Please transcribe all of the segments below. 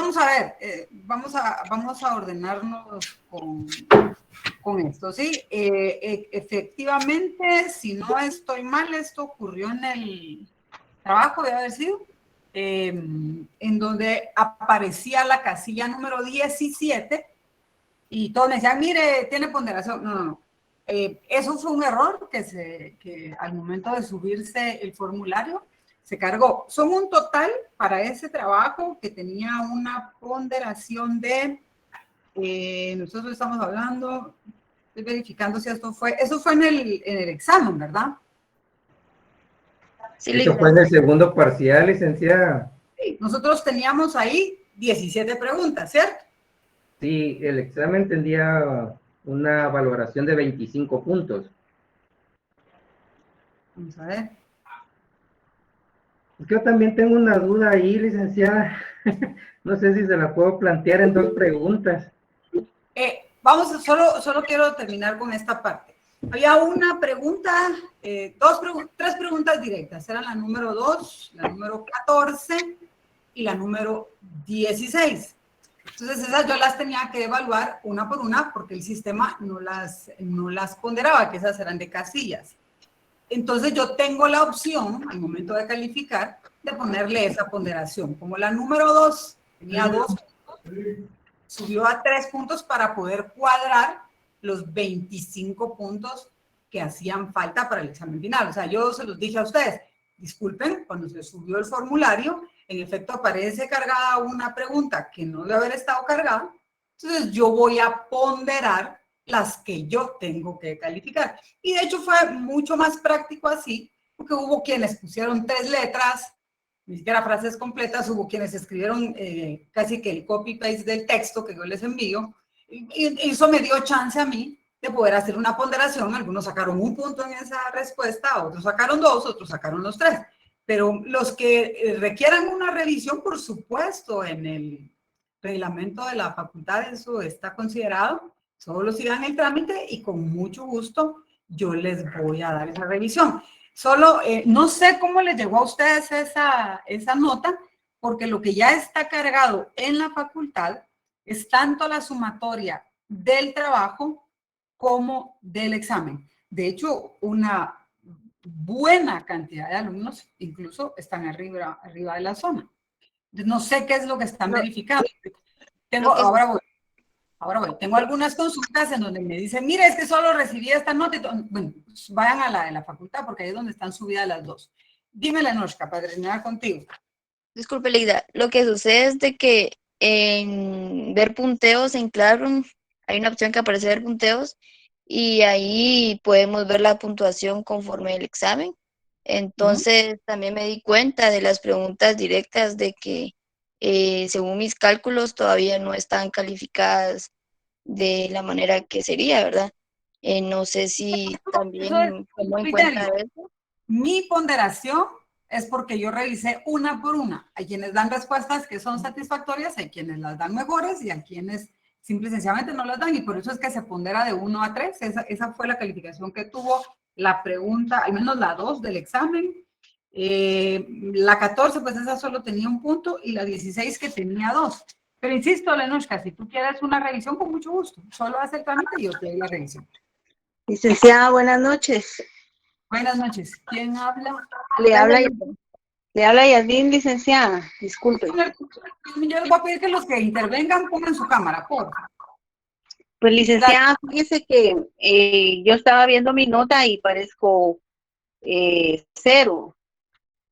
vamos a ver, vamos a ordenarnos con esto, ¿sí? Efectivamente, si no estoy mal, esto ocurrió en el trabajo, debe haber sido, en donde aparecía la casilla número 17 y todos me decían, mire, tiene ponderación. No. Eso fue un error que al momento de subirse el formulario se cargó. Son un total para ese trabajo que tenía una ponderación de, nosotros estamos hablando, estoy verificando si eso fue en el examen, ¿verdad? Sí, eso fue en el segundo parcial, licenciada. Sí, nosotros teníamos ahí 17 preguntas, ¿cierto? Sí, el examen tendría una valoración de 25 puntos. Vamos a ver. Yo también tengo una duda ahí, licenciada. No sé si se la puedo plantear en dos preguntas. Solo quiero terminar con esta parte. Había una pregunta, tres preguntas directas. Eran la número 2, la número 14 y la número 16. Entonces esas yo las tenía que evaluar una por una porque el sistema no las ponderaba, que esas eran de casillas. Entonces yo tengo la opción, al momento de calificar, de ponerle esa ponderación. Como la número 2 tenía 2 puntos, subió a 3 puntos para poder cuadrar los 25 puntos que hacían falta para el examen final. O sea, yo se los dije a ustedes, disculpen, cuando se subió el formulario, en efecto aparece cargada una pregunta que no debe haber estado cargada, entonces yo voy a ponderar las que yo tengo que calificar. Y de hecho fue mucho más práctico así, porque hubo quienes pusieron 3 letras, ni siquiera frases completas, hubo quienes escribieron casi que el copy-paste del texto que yo les envío, y eso me dio chance a mí de poder hacer una ponderación. Algunos sacaron 1 punto en esa respuesta, otros sacaron 2, otros sacaron los 3. Pero los que requieran una revisión, por supuesto, en el reglamento de la facultad eso está considerado, solo sigan el trámite y con mucho gusto yo les voy a dar esa revisión. Solo no sé cómo les llegó a ustedes esa nota, porque lo que ya está cargado en la facultad es tanto la sumatoria del trabajo como del examen. De hecho, una buena cantidad de alumnos incluso están arriba de la zona. No sé qué es lo que están verificando. Ahora voy. Tengo algunas consultas en donde me dicen, mire, es que solo recibí esta nota. Bueno, pues vayan a la de la facultad porque ahí es donde están subidas las dos. Dime, Lenoshka, para terminar contigo. Disculpe, Leida, lo que sucede es de que en ver punteos en Classroom hay una opción que aparece ver punteos y ahí podemos ver la puntuación conforme el examen. Entonces, también me di cuenta de las preguntas directas de que según mis cálculos todavía no están calificadas de la manera que sería, ¿verdad? No sé si también tomó en cuenta eso. Mi ponderación es porque yo revisé una por una. Hay quienes dan respuestas que son satisfactorias, hay quienes las dan mejores y hay quienes simple y sencillamente no las dan, y por eso es que se pondera de 1 a 3. Esa fue la calificación que tuvo la pregunta, al menos la 2 del examen. La 14, pues esa solo tenía 1 punto, y la 16 que tenía 2. Pero insisto, Lenoshka, si tú quieres una revisión, con mucho gusto. Solo haz el trámite y yo te doy la revisión. Licenciada, buenas noches. Buenas noches. ¿Quién habla? Le habla Yasmin, licenciada. Disculpe. Yo les voy a pedir que los que intervengan pongan su cámara, por favor. Pues, licenciada, fíjese que yo estaba viendo mi nota y parezco 0,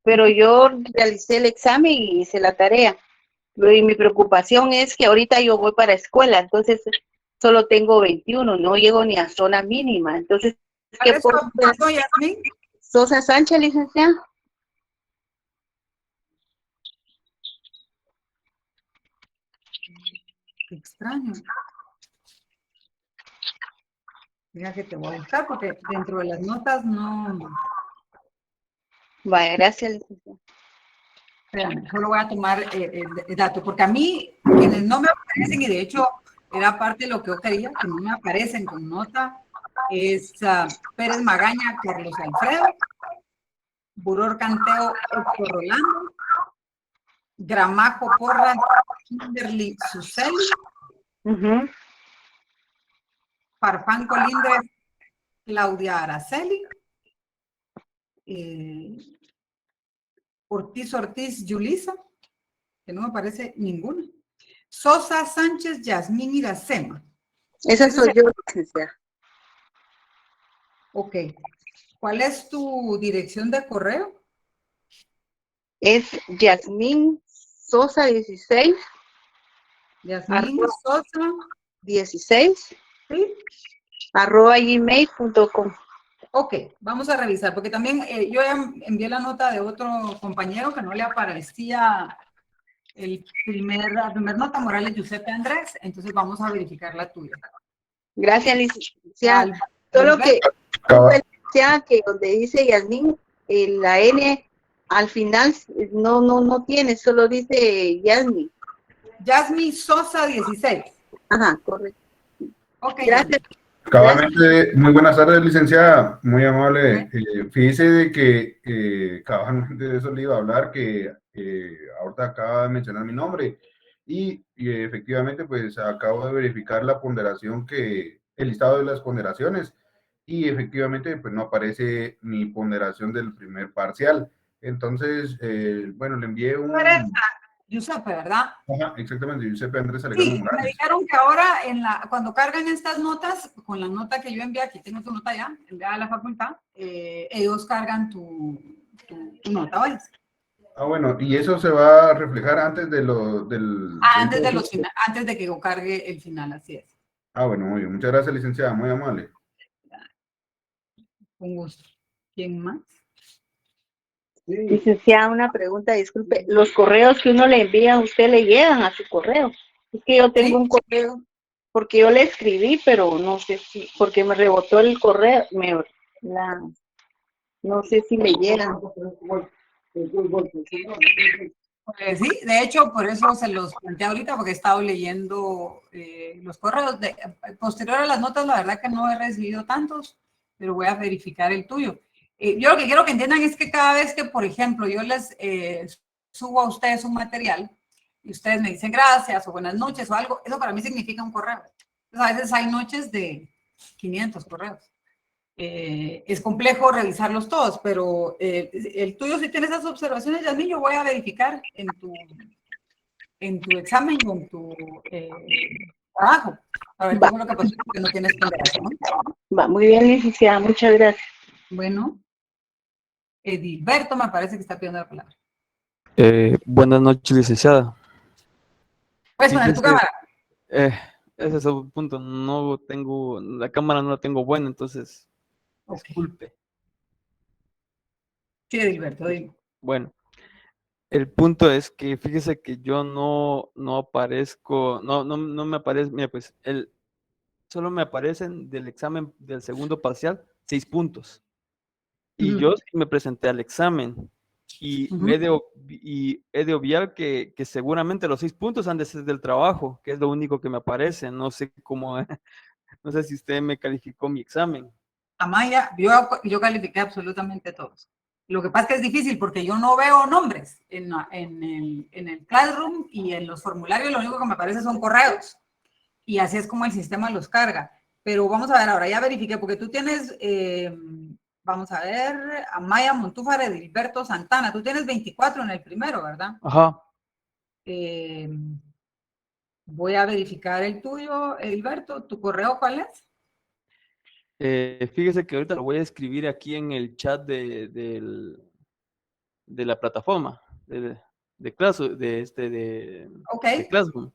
pero yo realicé el examen y hice la tarea. Y mi preocupación es que ahorita yo voy para escuela, entonces solo tengo 21, no llego ni a zona mínima. Entonces, ¿qué por Yasmin? Sosa Sánchez, licenciada? Qué extraño. Mira que te voy a buscar porque dentro de las notas no. Vaya, gracias, licenciada. Espérame, solo voy a tomar el dato, porque a mí, quienes no me aparecen, y de hecho era parte de lo que yo quería, que no me aparecen con nota, es Pérez Magaña, Carlos Alfredo, Buror Canteo, Héctor Rolando, Gramajo Porras, Kimberly Suseli, Ujú. Farfán Colindres, Claudia Araceli, Ortiz Yulisa, que no me parece ninguna. Sosa Sánchez Yasmín Iracema. Esa soy yo, licenciada. Ok. ¿Cuál es tu dirección de correo? Es Yasmín Sosa 16, Yasmín arroba Sosa, 16, ¿sí? arroba gmail.com. Ok, vamos a revisar, porque también yo ya envié la nota de otro compañero que no le aparecía la primera nota, Morales Giuseppe Andrés, entonces vamos a verificar la tuya. Gracias, licenciada. Al- Solo que, Caba- licenciada, que donde dice Yasmín, la N al final no tiene, solo dice Yasmín. Yasmín Sosa 16. Ajá, correcto. Ok, Gracias. Cabalmente, muy buenas tardes, licenciada, muy amable. Fíjese de que cabalmente de eso le iba a hablar, que ahorita acaba de mencionar mi nombre y efectivamente pues acabo de verificar la ponderación el listado de las ponderaciones y efectivamente pues no aparece mi ponderación del primer parcial. Entonces, bueno, le envié un... Tú eres Giuseppe, ¿verdad? Ajá, exactamente, Giuseppe Andrés Salgado Sí, me Morales. dijeron que ahora cuando cargan estas notas, con la nota que yo envié, aquí tengo tu nota ya, enviada a la facultad, ellos cargan tu nota, ¿vale? Ah, bueno, y eso se va a reflejar antes de del... Antes de que yo cargue el final, así es. Ah, bueno, muy bien. Muchas gracias, licenciada, muy amable. Con gusto. ¿Quién más? Licenciada, una pregunta, disculpe. ¿Los correos que uno le envía a usted le llegan a su correo? Es que yo tengo un correo, porque yo le escribí, pero no sé si, porque me rebotó el correo, no sé si le llegan. Sí, de hecho, por eso se los planteé ahorita, porque he estado leyendo los correos. Posterior a las notas, la verdad que no he recibido tantos, pero voy a verificar el tuyo. Yo lo que quiero que entiendan es que cada vez que, por ejemplo, yo les subo a ustedes un material y ustedes me dicen gracias o buenas noches o algo, eso para mí significa un correo. Entonces, a veces hay noches de 500 correos. Es complejo revisarlos todos, pero el tuyo, si tienes esas observaciones, Yasmín, yo voy a verificar en tu examen y en tu trabajo. A ver qué fue lo que pasó, porque no tienes ponderación. Va, muy bien, licenciada, muchas gracias. Bueno, Edilberto me parece que está pidiendo la palabra. Buenas noches, licenciada. Puedes poner tu Fíjese, cámara. ese es un punto. No tengo, la cámara no la tengo buena, entonces, Ok. disculpe. Sí, Edilberto, dime. Bueno, el punto es que fíjese que yo no aparezco, no me aparece, mira, pues, solo me aparecen del examen del segundo parcial 6 puntos. Y yo sí me presenté al examen. Y he de obviar que seguramente los 6 puntos han de ser del trabajo, que es lo único que me aparece. No sé cómo, no sé si usted me calificó mi examen. Amaya, yo califiqué absolutamente todos. Lo que pasa es que es difícil porque yo no veo nombres en el Classroom y en los formularios lo único que me aparece son correos. Y así es como el sistema los carga. Pero vamos a ver ahora, ya verifiqué, porque tú tienes, vamos a ver, Amaya Montúfar, Edilberto Santana, tú tienes 24 en el primero, ¿verdad? Ajá. Voy a verificar el tuyo, Edilberto. ¿Tu correo cuál es? Fíjese que ahorita lo voy a escribir aquí en el chat de la plataforma de Classroom, de Classroom.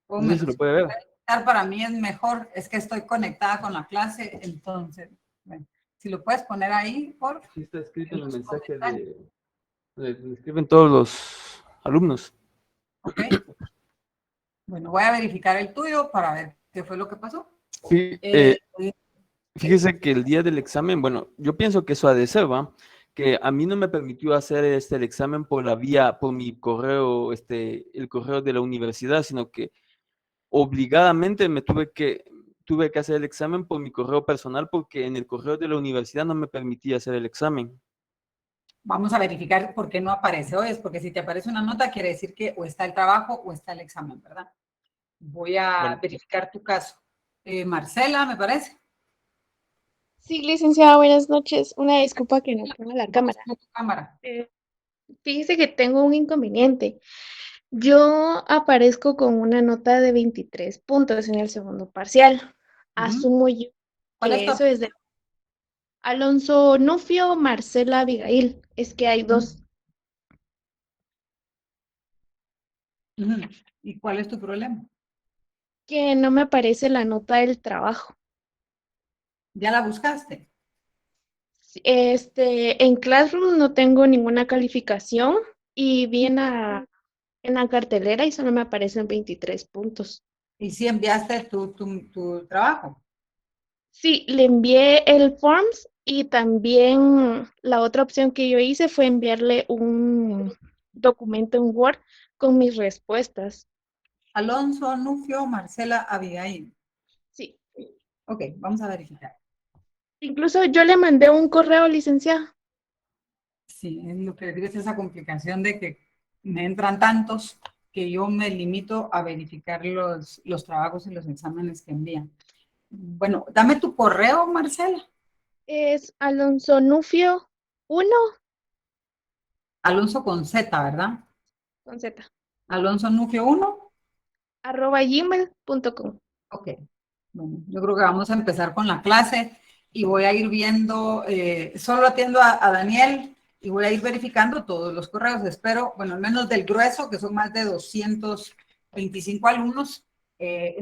No sé si lo puede ver. Para mí es mejor, es que estoy conectada con la clase, entonces, bueno, si lo puedes poner ahí, por Aquí está escrito en el mensaje de escriben todos los alumnos. Ok. Bueno, voy a verificar el tuyo para ver qué fue lo que pasó. Fíjese que el día del examen, bueno, yo pienso que eso ha de ser, ¿va? Que a mí no me permitió hacer el examen por mi correo, el correo de la universidad, sino que obligadamente tuve que hacer el examen por mi correo personal porque en el correo de la universidad no me permitía hacer el examen. Vamos a verificar por qué no aparece hoy. Es porque si te aparece una nota, quiere decir que o está el trabajo o está el examen, ¿verdad? Voy a Bueno. verificar tu caso. Marcela, me parece. Sí, licenciada, buenas noches. Una disculpa que no ponga la cámara. Tu cámara. Fíjese que tengo un inconveniente. Yo aparezco con una nota de 23 puntos en el segundo parcial. Asumo yo ¿Cuál es que tu eso es de Alonso Nufio, Marcela Abigail. Es que hay dos. Ujú. ¿Y cuál es tu problema? Que no me aparece la nota del trabajo. ¿Ya la buscaste? En Classroom no tengo ninguna calificación y vi en la cartelera y solo me aparecen 23 puntos. ¿Y si enviaste tu trabajo? Sí, le envié el Forms y también la otra opción que yo hice fue enviarle un documento en Word con mis respuestas. Alonso Nufio, Marcela Abigail. Sí. Ok, vamos a verificar. Incluso yo le mandé un correo, licenciada. Sí, es lo que digo, es esa complicación de que me entran tantos que yo me limito a verificar los trabajos y los exámenes que envían. Bueno, dame tu correo, Marcela. Es Alonso Nufio 1 Alonso con Z, ¿verdad? con Z, Alonso Nufio 1. @gmail.com. Ok. Bueno, yo creo que vamos a empezar con la clase y voy a ir viendo, solo atiendo a Daniel y voy a ir verificando todos los correos. Espero, bueno, al menos del grueso, que son más de 225 alumnos,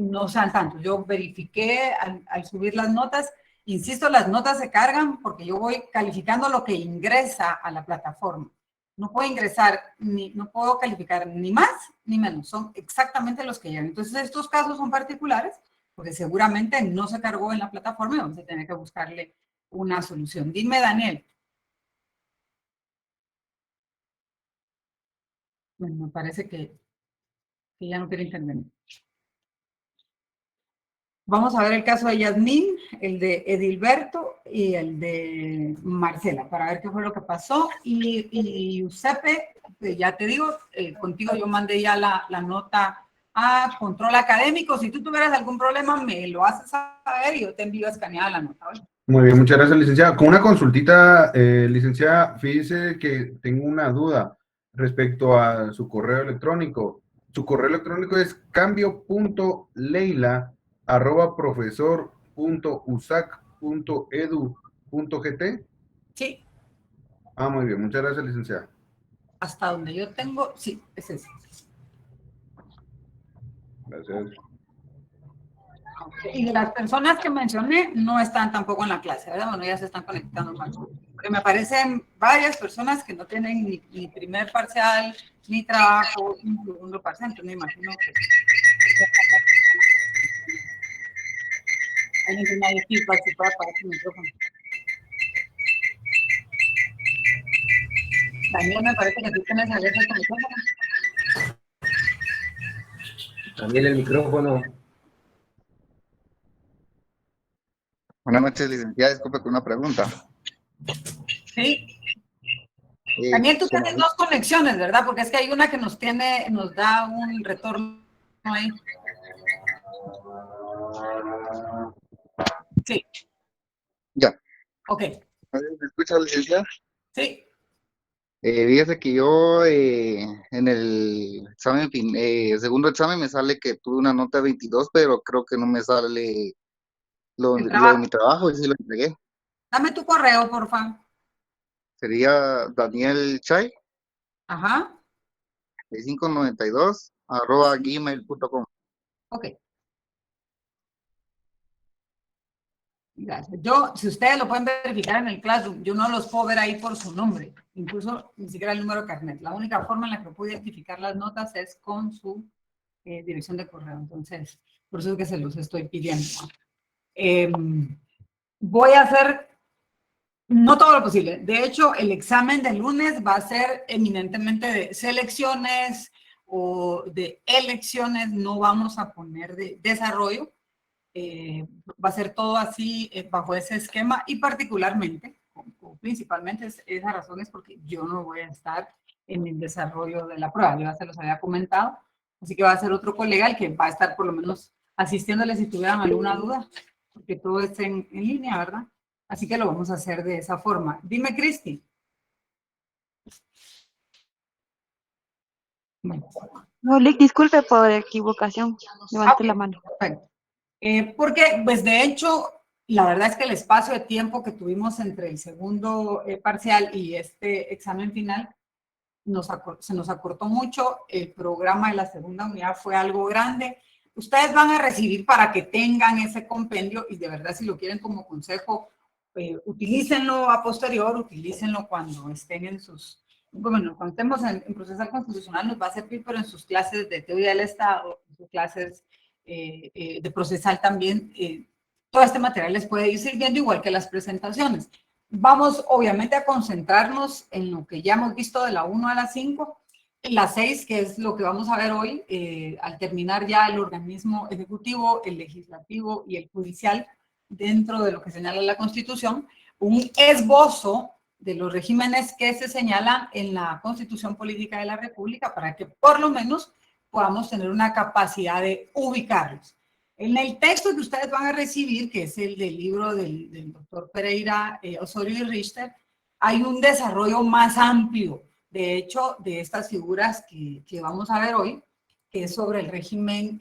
no sean tantos. Yo verifiqué al subir las notas. Insisto, las notas se cargan porque yo voy calificando lo que ingresa a la plataforma. No puedo ingresar, no puedo calificar ni más ni menos. Son exactamente los que llegan. Entonces, estos casos son particulares porque seguramente no se cargó en la plataforma y vamos a tener que buscarle una solución. Dime, Daniel. Bueno, me parece que ya no quiere intervenir. Vamos a ver el caso de Yasmín, el de Edilberto y el de Marcela, para ver qué fue lo que pasó. Y Giuseppe, ya te digo, contigo yo mandé ya la nota a control académico. Si tú tuvieras algún problema, me lo haces saber y yo te envío escaneada la nota. ¿Vale? Muy bien, muchas gracias, licenciada. Con una consultita, licenciada, fíjese que tengo una duda respecto a su correo electrónico. Su correo electrónico es cambio.leila@profesor.usac.edu.gt. Sí, Ah, muy bien, muchas gracias, licenciada. hasta donde yo tengo, sí, es ese. Gracias. Y de las personas que mencioné no están tampoco en la clase, ¿verdad? Bueno, ya se están conectando más. Porque me aparecen varias personas que no tienen ni primer parcial, ni trabajo, ni segundo parcial. Entonces me imagino que alguien tiene ahí feedback si puede apagar su micrófono. Daniel, me parece que tú tienes abierto tu micrófono. También el micrófono. Buenas noches, licenciada. Disculpe con una pregunta. Sí. Daniel, tú tienes dos conexiones, ¿verdad? Porque es que hay una que nos da un retorno ahí. Sí. Ya. Ok. ¿Me escucha, licenciada? Sí. Fíjese que yo en el examen, segundo examen me sale que tuve una nota de 22, pero creo que no me sale lo de mi trabajo y sí lo entregué. Dame tu correo, por favor. Sería Daniel Chay, Ajá. 592 @gmail.com. Ok. Gracias. Yo, si ustedes lo pueden verificar en el Classroom, yo no los puedo ver ahí por su nombre, incluso ni siquiera el número de carnet. La única forma en la que puedo identificar las notas es con su dirección de correo. Entonces, por eso es que se los estoy pidiendo. Voy a hacer no todo lo posible. De hecho, el examen de lunes va a ser eminentemente de selecciones o de elecciones. No vamos a poner de desarrollo. Va a ser todo así bajo ese esquema y particularmente principalmente esa razón es porque yo no voy a estar en el desarrollo de la prueba, yo ya se los había comentado, así que va a ser otro colega el que va a estar por lo menos asistiéndoles si tuvieran alguna duda, porque todo es en línea, ¿verdad? Así que lo vamos a hacer de esa forma. Dime, Cristi. Bueno. No, Lick, disculpe por equivocación. Levante la mano. Perfecto. Porque, pues de hecho, la verdad es que el espacio de tiempo que tuvimos entre el segundo parcial y este examen final se nos acortó mucho. El programa de la segunda unidad fue algo grande. Ustedes van a recibir para que tengan ese compendio y de verdad si lo quieren como consejo, utilícenlo a posterior, utilícenlo cuando estén en sus... Bueno, cuando estemos en procesal constitucional nos va a servir, pero en sus clases de teoría del Estado, en sus clases de procesal también, todo este material les puede ir sirviendo igual que las presentaciones. Vamos obviamente a concentrarnos en lo que ya hemos visto de la 1 a la 5, la 6, que es lo que vamos a ver hoy, al terminar ya el organismo ejecutivo, el legislativo y el judicial, dentro de lo que señala la Constitución, un esbozo de los regímenes que se señalan en la Constitución Política de la República para que por lo menos podamos tener una capacidad de ubicarlos. En el texto que ustedes van a recibir, que es el del libro del doctor Pereira, Osorio y Richter, hay un desarrollo más amplio, de hecho, de estas figuras que vamos a ver hoy, que es sobre el régimen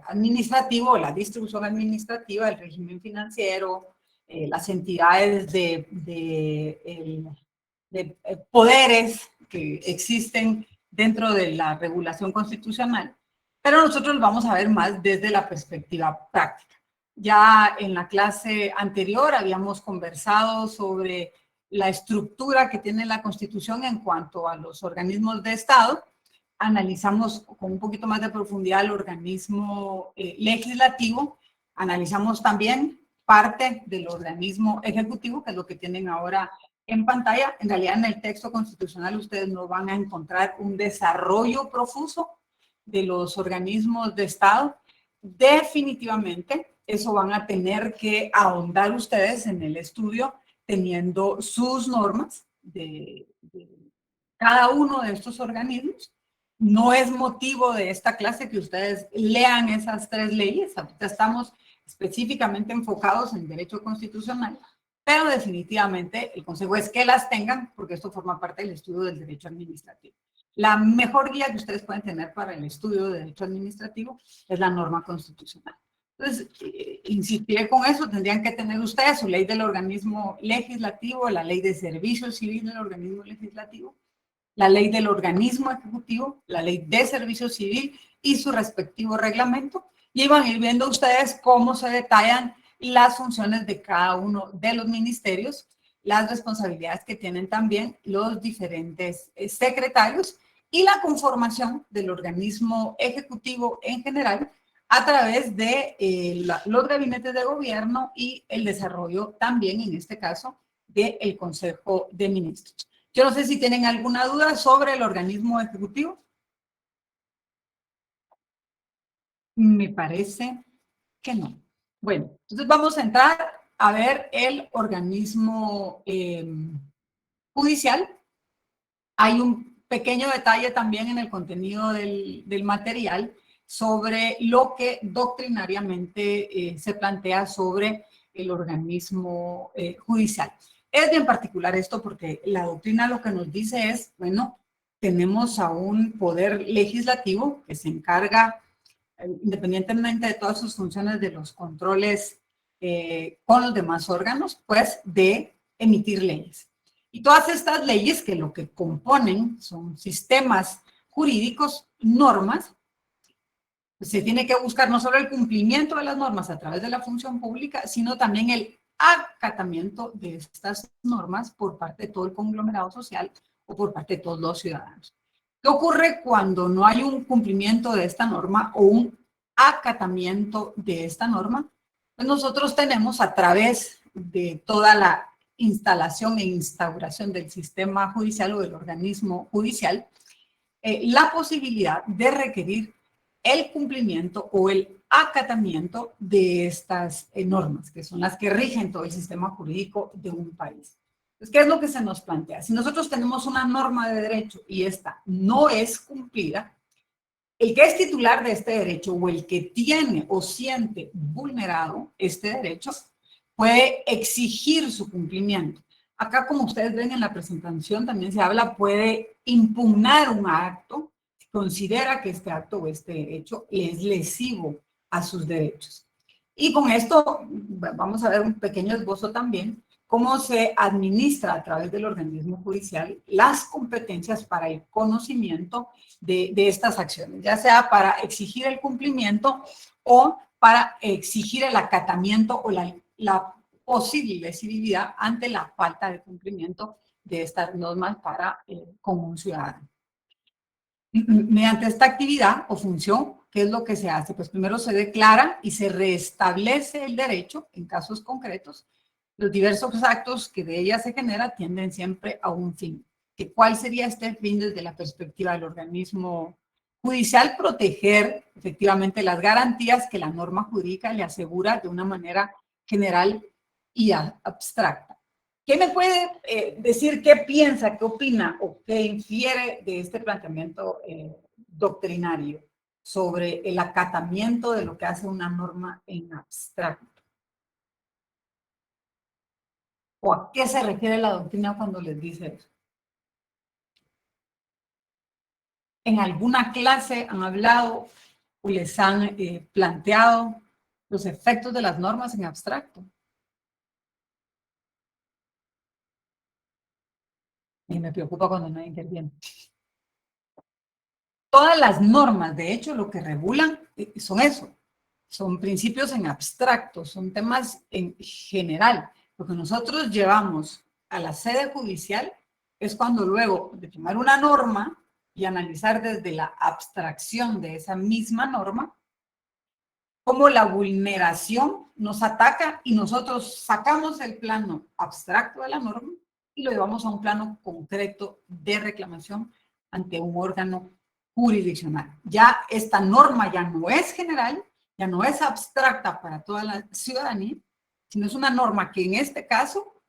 administrativo, la distribución administrativa, el régimen financiero, las entidades de poderes que existen dentro de la regulación constitucional, pero nosotros lo vamos a ver más desde la perspectiva práctica. Ya en la clase anterior habíamos conversado sobre la estructura que tiene la Constitución en cuanto a los organismos de Estado. Analizamos con un poquito más de profundidad el organismo legislativo, analizamos también parte del organismo ejecutivo, que es lo que tienen ahora en pantalla. En realidad en el texto constitucional ustedes no van a encontrar un desarrollo profuso de los organismos de Estado. Definitivamente eso van a tener que ahondar ustedes en el estudio teniendo sus normas de cada uno de estos organismos. No es motivo de esta clase que ustedes lean esas 3 leyes. Ahorita estamos específicamente enfocados en derecho constitucional, pero definitivamente el consejo es que las tengan porque esto forma parte del estudio del derecho administrativo. La mejor guía que ustedes pueden tener para el estudio de derecho administrativo es la norma constitucional. Entonces, insistiré con eso, tendrían que tener ustedes su ley del organismo legislativo, la ley de servicio civil del organismo legislativo, la ley del organismo ejecutivo, la ley de servicio civil y su respectivo reglamento, y van a ir viendo ustedes cómo se detallan las funciones de cada uno de los ministerios, las responsabilidades que tienen también los diferentes secretarios y la conformación del organismo ejecutivo en general a través de los gabinetes de gobierno y el desarrollo también, en este caso, del Consejo de Ministros. Yo no sé si tienen alguna duda sobre el organismo ejecutivo. Me parece que no. Bueno, entonces vamos a entrar a ver el organismo judicial. Hay un pequeño detalle también en el contenido del material sobre lo que doctrinariamente se plantea sobre el organismo judicial. Es bien particular esto porque la doctrina lo que nos dice es, bueno, tenemos a un poder legislativo que se encarga, independientemente de todas sus funciones de los controles con los demás órganos, pues de emitir leyes. Y todas estas leyes que lo que componen son sistemas jurídicos, normas, pues se tiene que buscar no solo el cumplimiento de las normas a través de la función pública, sino también el acatamiento de estas normas por parte de todo el conglomerado social o por parte de todos los ciudadanos. ¿Qué ocurre cuando no hay un cumplimiento de esta norma o un acatamiento de esta norma? Pues nosotros tenemos a través de toda la instalación e instauración del sistema judicial o del organismo judicial, la posibilidad de requerir el cumplimiento o el acatamiento de estas normas, que son las que rigen todo el sistema jurídico de un país. Entonces, ¿qué es lo que se nos plantea? Si nosotros tenemos una norma de derecho y esta no es cumplida, el que es titular de este derecho o el que tiene o siente vulnerado este derecho puede exigir su cumplimiento. Acá, como ustedes ven en la presentación, también se habla, puede impugnar un acto, si considera que este acto o este derecho es lesivo a sus derechos. Y con esto vamos a ver un pequeño esbozo también, cómo se administra a través del organismo judicial las competencias para el conocimiento de estas acciones, ya sea para exigir el cumplimiento o para exigir el acatamiento o la posible lesividad ante la falta de cumplimiento de estas normas para con un ciudadano. Mediante esta actividad o función, ¿qué es lo que se hace? Pues primero se declara y se restablece el derecho en casos concretos. Los diversos actos que de ella se genera tienden siempre a un fin. ¿Cuál sería este fin desde la perspectiva del organismo judicial? Proteger efectivamente las garantías que la norma jurídica le asegura de una manera general y abstracta. ¿Qué me puede decir qué piensa, qué opina o qué infiere de este planteamiento doctrinario sobre el acatamiento de lo que hace una norma en abstracto? ¿O a qué se refiere la doctrina cuando les dice eso? ¿En alguna clase han hablado o les han planteado los efectos de las normas en abstracto? Y me preocupa cuando nadie interviene. Todas las normas, de hecho, lo que regulan son eso. Son principios en abstracto, son temas en general. Lo que nosotros llevamos a la sede judicial es cuando luego de tomar una norma y analizar desde la abstracción de esa misma norma, cómo la vulneración nos ataca y nosotros sacamos el plano abstracto de la norma y lo llevamos a un plano concreto de reclamación ante un órgano jurisdiccional. Ya esta norma ya no es general, ya no es abstracta para toda la ciudadanía, sino es una norma que en este caso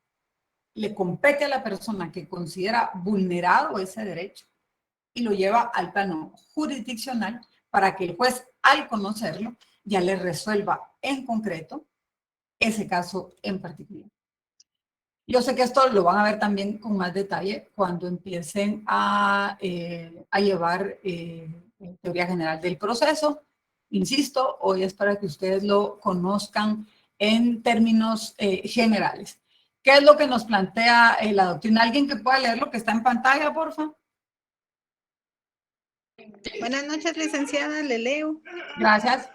le compete a la persona que considera vulnerado ese derecho y lo lleva al plano jurisdiccional para que el juez, al conocerlo, ya le resuelva en concreto ese caso en particular. Yo sé que esto lo van a ver también con más detalle cuando empiecen a llevar teoría general del proceso. Insisto, hoy es para que ustedes lo conozcan en términos generales. ¿Qué es lo que nos plantea la doctrina? ¿Alguien que pueda leer lo que está en pantalla, por favor? Buenas noches, licenciada, le leo. Gracias.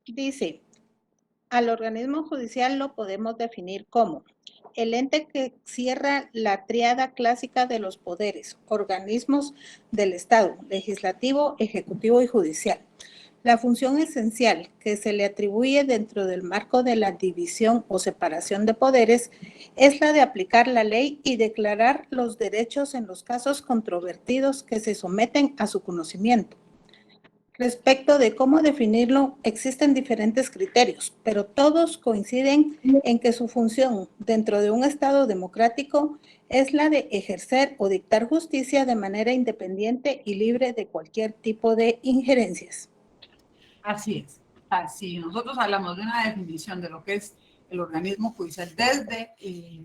Dice, al organismo judicial lo podemos definir como el ente que cierra la tríada clásica de los poderes, organismos del Estado, legislativo, ejecutivo y judicial. La función esencial que se le atribuye dentro del marco de la división o separación de poderes es la de aplicar la ley y declarar los derechos en los casos controvertidos que se someten a su conocimiento. Respecto de cómo definirlo, existen diferentes criterios, pero todos coinciden en que su función dentro de un Estado democrático es la de ejercer o dictar justicia de manera independiente y libre de cualquier tipo de injerencias. Así es. Así, nosotros hablamos de una definición de lo que es el organismo judicial desde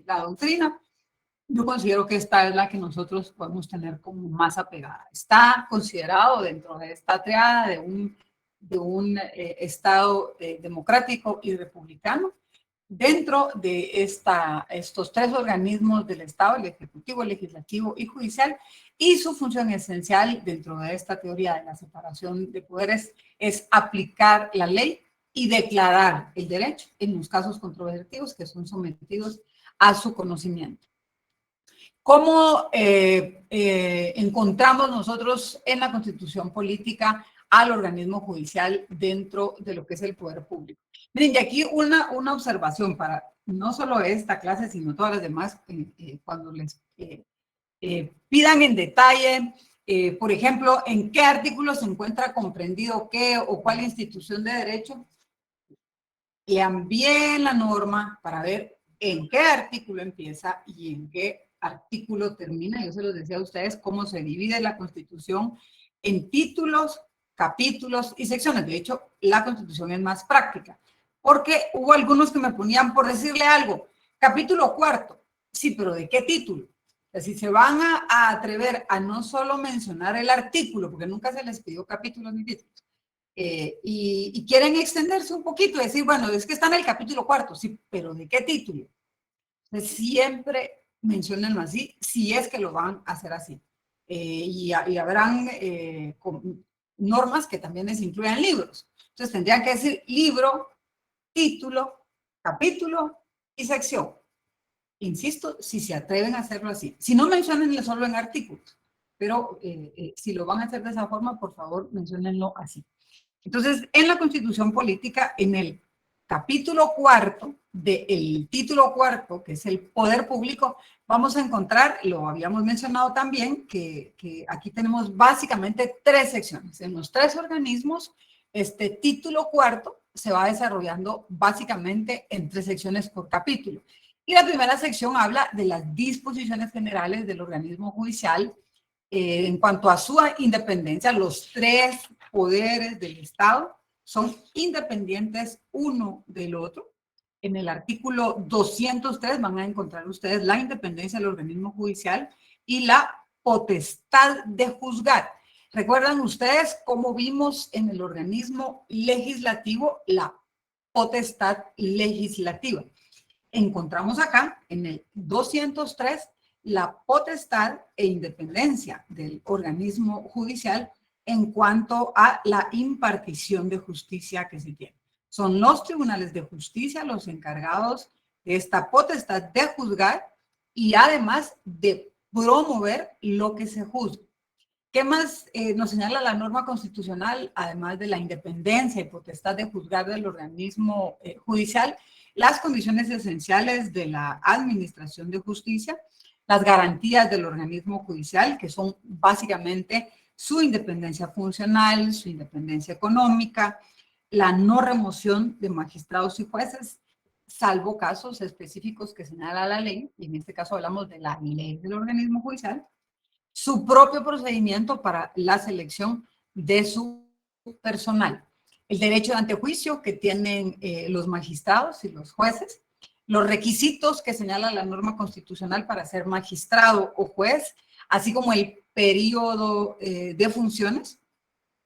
la doctrina. Yo considero que esta es la que nosotros podemos tener como más apegada. Está considerado dentro de esta triada de un Estado democrático y republicano. Dentro de estos tres organismos del Estado, el Ejecutivo, el Legislativo y Judicial, y su función esencial dentro de esta teoría de la separación de poderes es aplicar la ley y declarar el derecho en los casos controvertidos que son sometidos a su conocimiento. ¿Cómo encontramos nosotros en la Constitución política al organismo judicial dentro de lo que es el poder público? Miren, y aquí una observación para no solo esta clase, sino todas las demás, cuando les pidan en detalle, por ejemplo, en qué artículo se encuentra comprendido qué o cuál institución de derecho, lean bien la norma para ver en qué artículo empieza y en qué artículo termina. Yo se los decía a ustedes cómo se divide la Constitución en títulos, capítulos y secciones. De hecho, la Constitución es más práctica, porque hubo algunos que me ponían por decirle algo, capítulo cuarto, sí, pero ¿de qué título? O sea, si se van a atrever a no solo mencionar el artículo, porque nunca se les pidió capítulos ni títulos, y quieren extenderse un poquito, decir, bueno, es que está en el capítulo cuarto, sí, pero ¿de qué título? Entonces, siempre menciónenlo así, si es que lo van a hacer así. Y habrán normas que también les incluyan libros. Entonces, tendrían que decir libro, título, capítulo y sección. Insisto, si se atreven a hacerlo así. Si no, menciónenlo solo en artículos. Pero si lo van a hacer de esa forma, por favor, menciónenlo así. Entonces, en la Constitución Política, en el capítulo cuarto del título cuarto, que es el poder público, vamos a encontrar, lo habíamos mencionado también, que aquí tenemos básicamente 3 secciones. En los 3 organismos, este título cuarto se va desarrollando básicamente en 3 secciones por capítulo. Y la primera sección habla de las disposiciones generales del organismo judicial en cuanto a su independencia. Los 3 poderes del Estado son independientes uno del otro. En el artículo 203 van a encontrar ustedes la independencia del organismo judicial y la potestad de juzgar. ¿Recuerdan ustedes cómo vimos en el organismo legislativo la potestad legislativa? Encontramos acá, en el 203, la potestad e independencia del organismo judicial en cuanto a la impartición de justicia que se tiene. Son los tribunales de justicia los encargados de esta potestad de juzgar y además de promover lo que se juzga. ¿Qué más nos señala la norma constitucional, además de la independencia y potestad de juzgar del organismo judicial? Las condiciones esenciales de la administración de justicia, las garantías del organismo judicial, que son básicamente su independencia funcional, su independencia económica, la no remoción de magistrados y jueces, salvo casos específicos que señala la ley, y en este caso hablamos de la ley del organismo judicial, su propio procedimiento para la selección de su personal, el derecho de antejuicio que tienen los magistrados y los jueces, los requisitos que señala la norma constitucional para ser magistrado o juez, así como el periodo de funciones.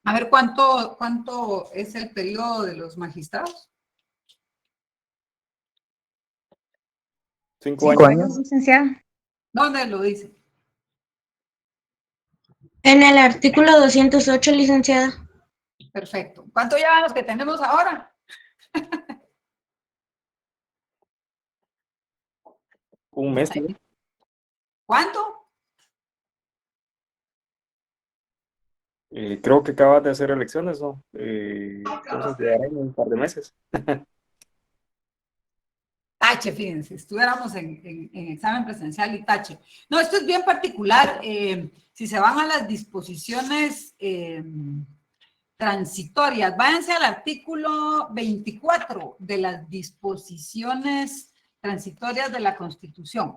A ver, ¿cuánto es el periodo de los magistrados? 5 años. Licenciada. ¿Dónde lo dice? En el artículo 208, licenciada. Perfecto. ¿Cuánto llevan los que tenemos ahora? Un mes, ¿no? ¿Cuánto? Creo que acabas de hacer elecciones, ¿no? Entonces llegarán un par de meses. Tache, fíjense, estuviéramos en examen presencial y tache. No, esto es bien particular. Si se van a las disposiciones transitorias, váyanse al artículo 24 de las disposiciones transitorias de la Constitución.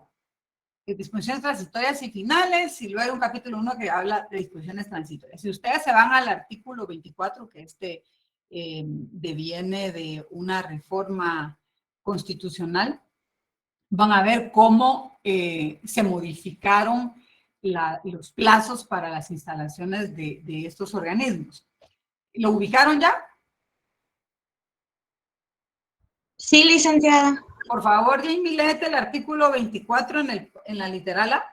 Disposiciones transitorias y finales, y luego un capítulo 1 que habla de disposiciones transitorias. Si ustedes se van al artículo 24, que deviene de una reforma constitucional, van a ver cómo se modificaron los plazos para las instalaciones de estos organismos. ¿Lo ubicaron ya? Sí, licenciada. Por favor, Jamie, léete el artículo 24 en la literal A.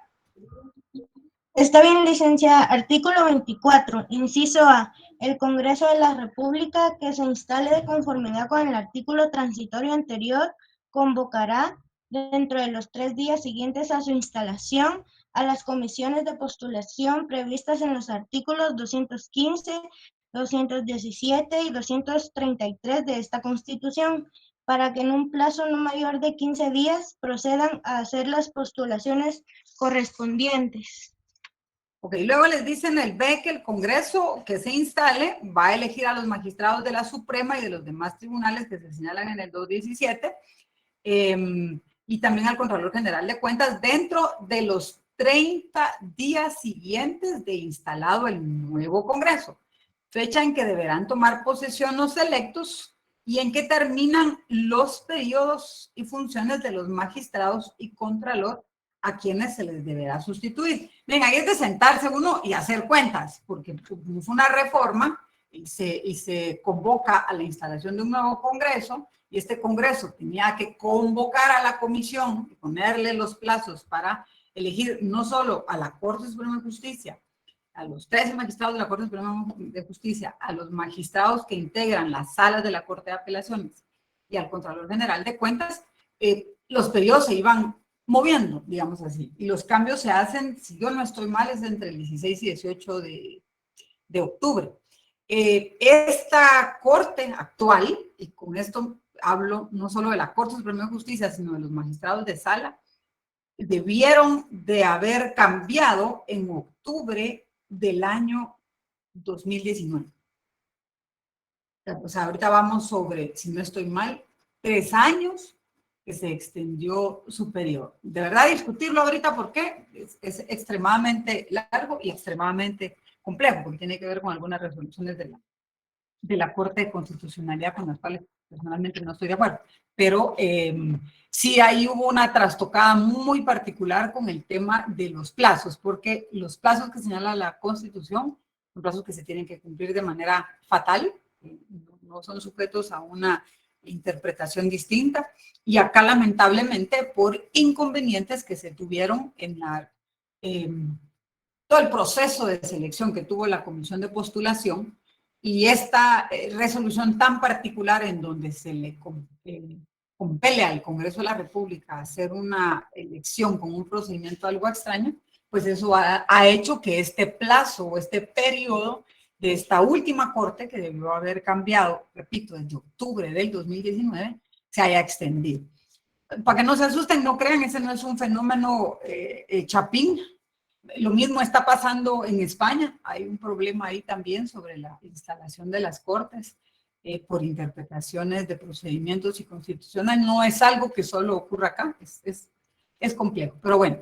Está bien, licenciada. Artículo 24, inciso A. El Congreso de la República, que se instale de conformidad con el artículo transitorio anterior, convocará dentro de los 3 días siguientes a su instalación a las comisiones de postulación previstas en los artículos 215, 217 y 233 de esta Constitución, para que en un plazo no mayor de 15 días procedan a hacer las postulaciones correspondientes. Ok, luego les dicen el B que el Congreso que se instale va a elegir a los magistrados de la Suprema y de los demás tribunales que se señalan en el 217. y también al Contralor General de Cuentas dentro de los 30 días siguientes de instalado el nuevo Congreso, fecha en que deberán tomar posesión los electos y en que terminan los periodos y funciones de los magistrados y Contralor a quienes se les deberá sustituir. Miren, ahí es de sentarse uno y hacer cuentas, porque fue una reforma y se convoca a la instalación de un nuevo Congreso, y este Congreso tenía que convocar a la comisión y ponerle los plazos para elegir no solo a la Corte Suprema de Justicia, a los 13 magistrados de la Corte Suprema de Justicia, a los magistrados que integran las salas de la Corte de Apelaciones y al Contralor General de Cuentas, los periodos se iban moviendo, digamos así, y los cambios se hacen, si yo no estoy mal, es entre el 16 y 18 de octubre. Esta Corte actual, y con esto hablo no solo de la Corte Suprema de Justicia, sino de los magistrados de sala, debieron de haber cambiado en octubre del año 2019. O sea, ahorita vamos sobre, si no estoy mal, 3 años que se extendió su periodo. De verdad, discutirlo ahorita, ¿por qué? Es extremadamente largo y extremadamente complejo, porque tiene que ver con algunas resoluciones de la Corte de Constitucionalidad con las cuales personalmente no estoy de acuerdo. Pero sí ahí hubo una trastocada muy particular con el tema de los plazos, porque los plazos que señala la Constitución son plazos que se tienen que cumplir de manera fatal, no son sujetos a una interpretación distinta, y acá lamentablemente por inconvenientes que se tuvieron en todo el proceso de selección que tuvo la comisión de postulación, y esta resolución tan particular en donde se le compele al Congreso de la República a hacer una elección con un procedimiento algo extraño, pues eso ha hecho que este plazo o este periodo de esta última Corte, que debió haber cambiado, repito, desde octubre del 2019, se haya extendido. Para que no se asusten, no crean, ese no es un fenómeno chapín. Lo mismo está pasando en España. Hay un problema ahí también sobre la instalación de las cortes por interpretaciones de procedimientos y constitucionales. No es algo que solo ocurra acá, es complejo. Pero bueno,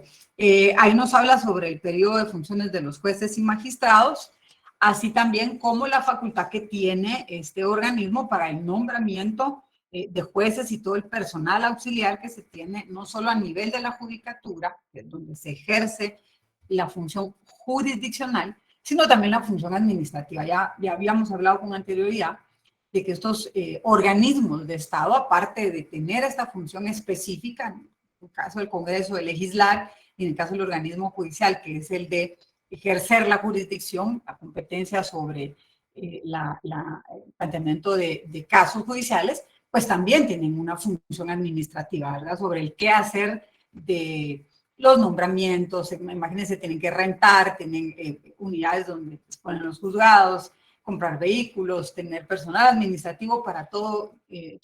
ahí nos habla sobre el periodo de funciones de los jueces y magistrados, así también como la facultad que tiene este organismo para el nombramiento de jueces y todo el personal auxiliar que se tiene, no solo a nivel de la judicatura, que es donde se ejerce la función jurisdiccional, sino también la función administrativa. Ya habíamos hablado con anterioridad de que estos organismos de Estado, aparte de tener esta función específica, en el caso del Congreso de legislar, y en el caso del organismo judicial, que es el de ejercer la jurisdicción, la competencia sobre el planteamiento de casos judiciales, pues también tienen una función administrativa, ¿verdad? Sobre el qué hacer de los nombramientos. Imagínense, tienen que rentar, tienen unidades donde ponen los juzgados, comprar vehículos, tener personal administrativo para todo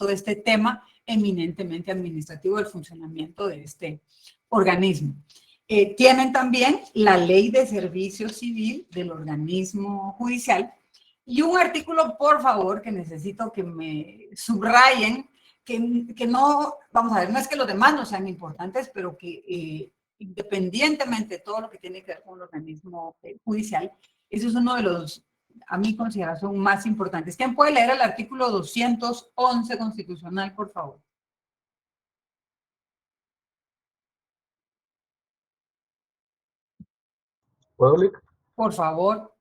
este tema eminentemente administrativo del funcionamiento de este organismo. Tienen también la Ley de Servicio Civil del organismo judicial y un artículo, por favor, que necesito que me subrayen, que no, vamos a ver, no es que los demás no sean importantes, pero que independientemente de todo lo que tiene que ver con el organismo judicial, ese es uno de los, a mi consideración, más importantes. ¿Quién puede leer el artículo 211 constitucional, por favor? ¿Puedo, Lic? Por favor.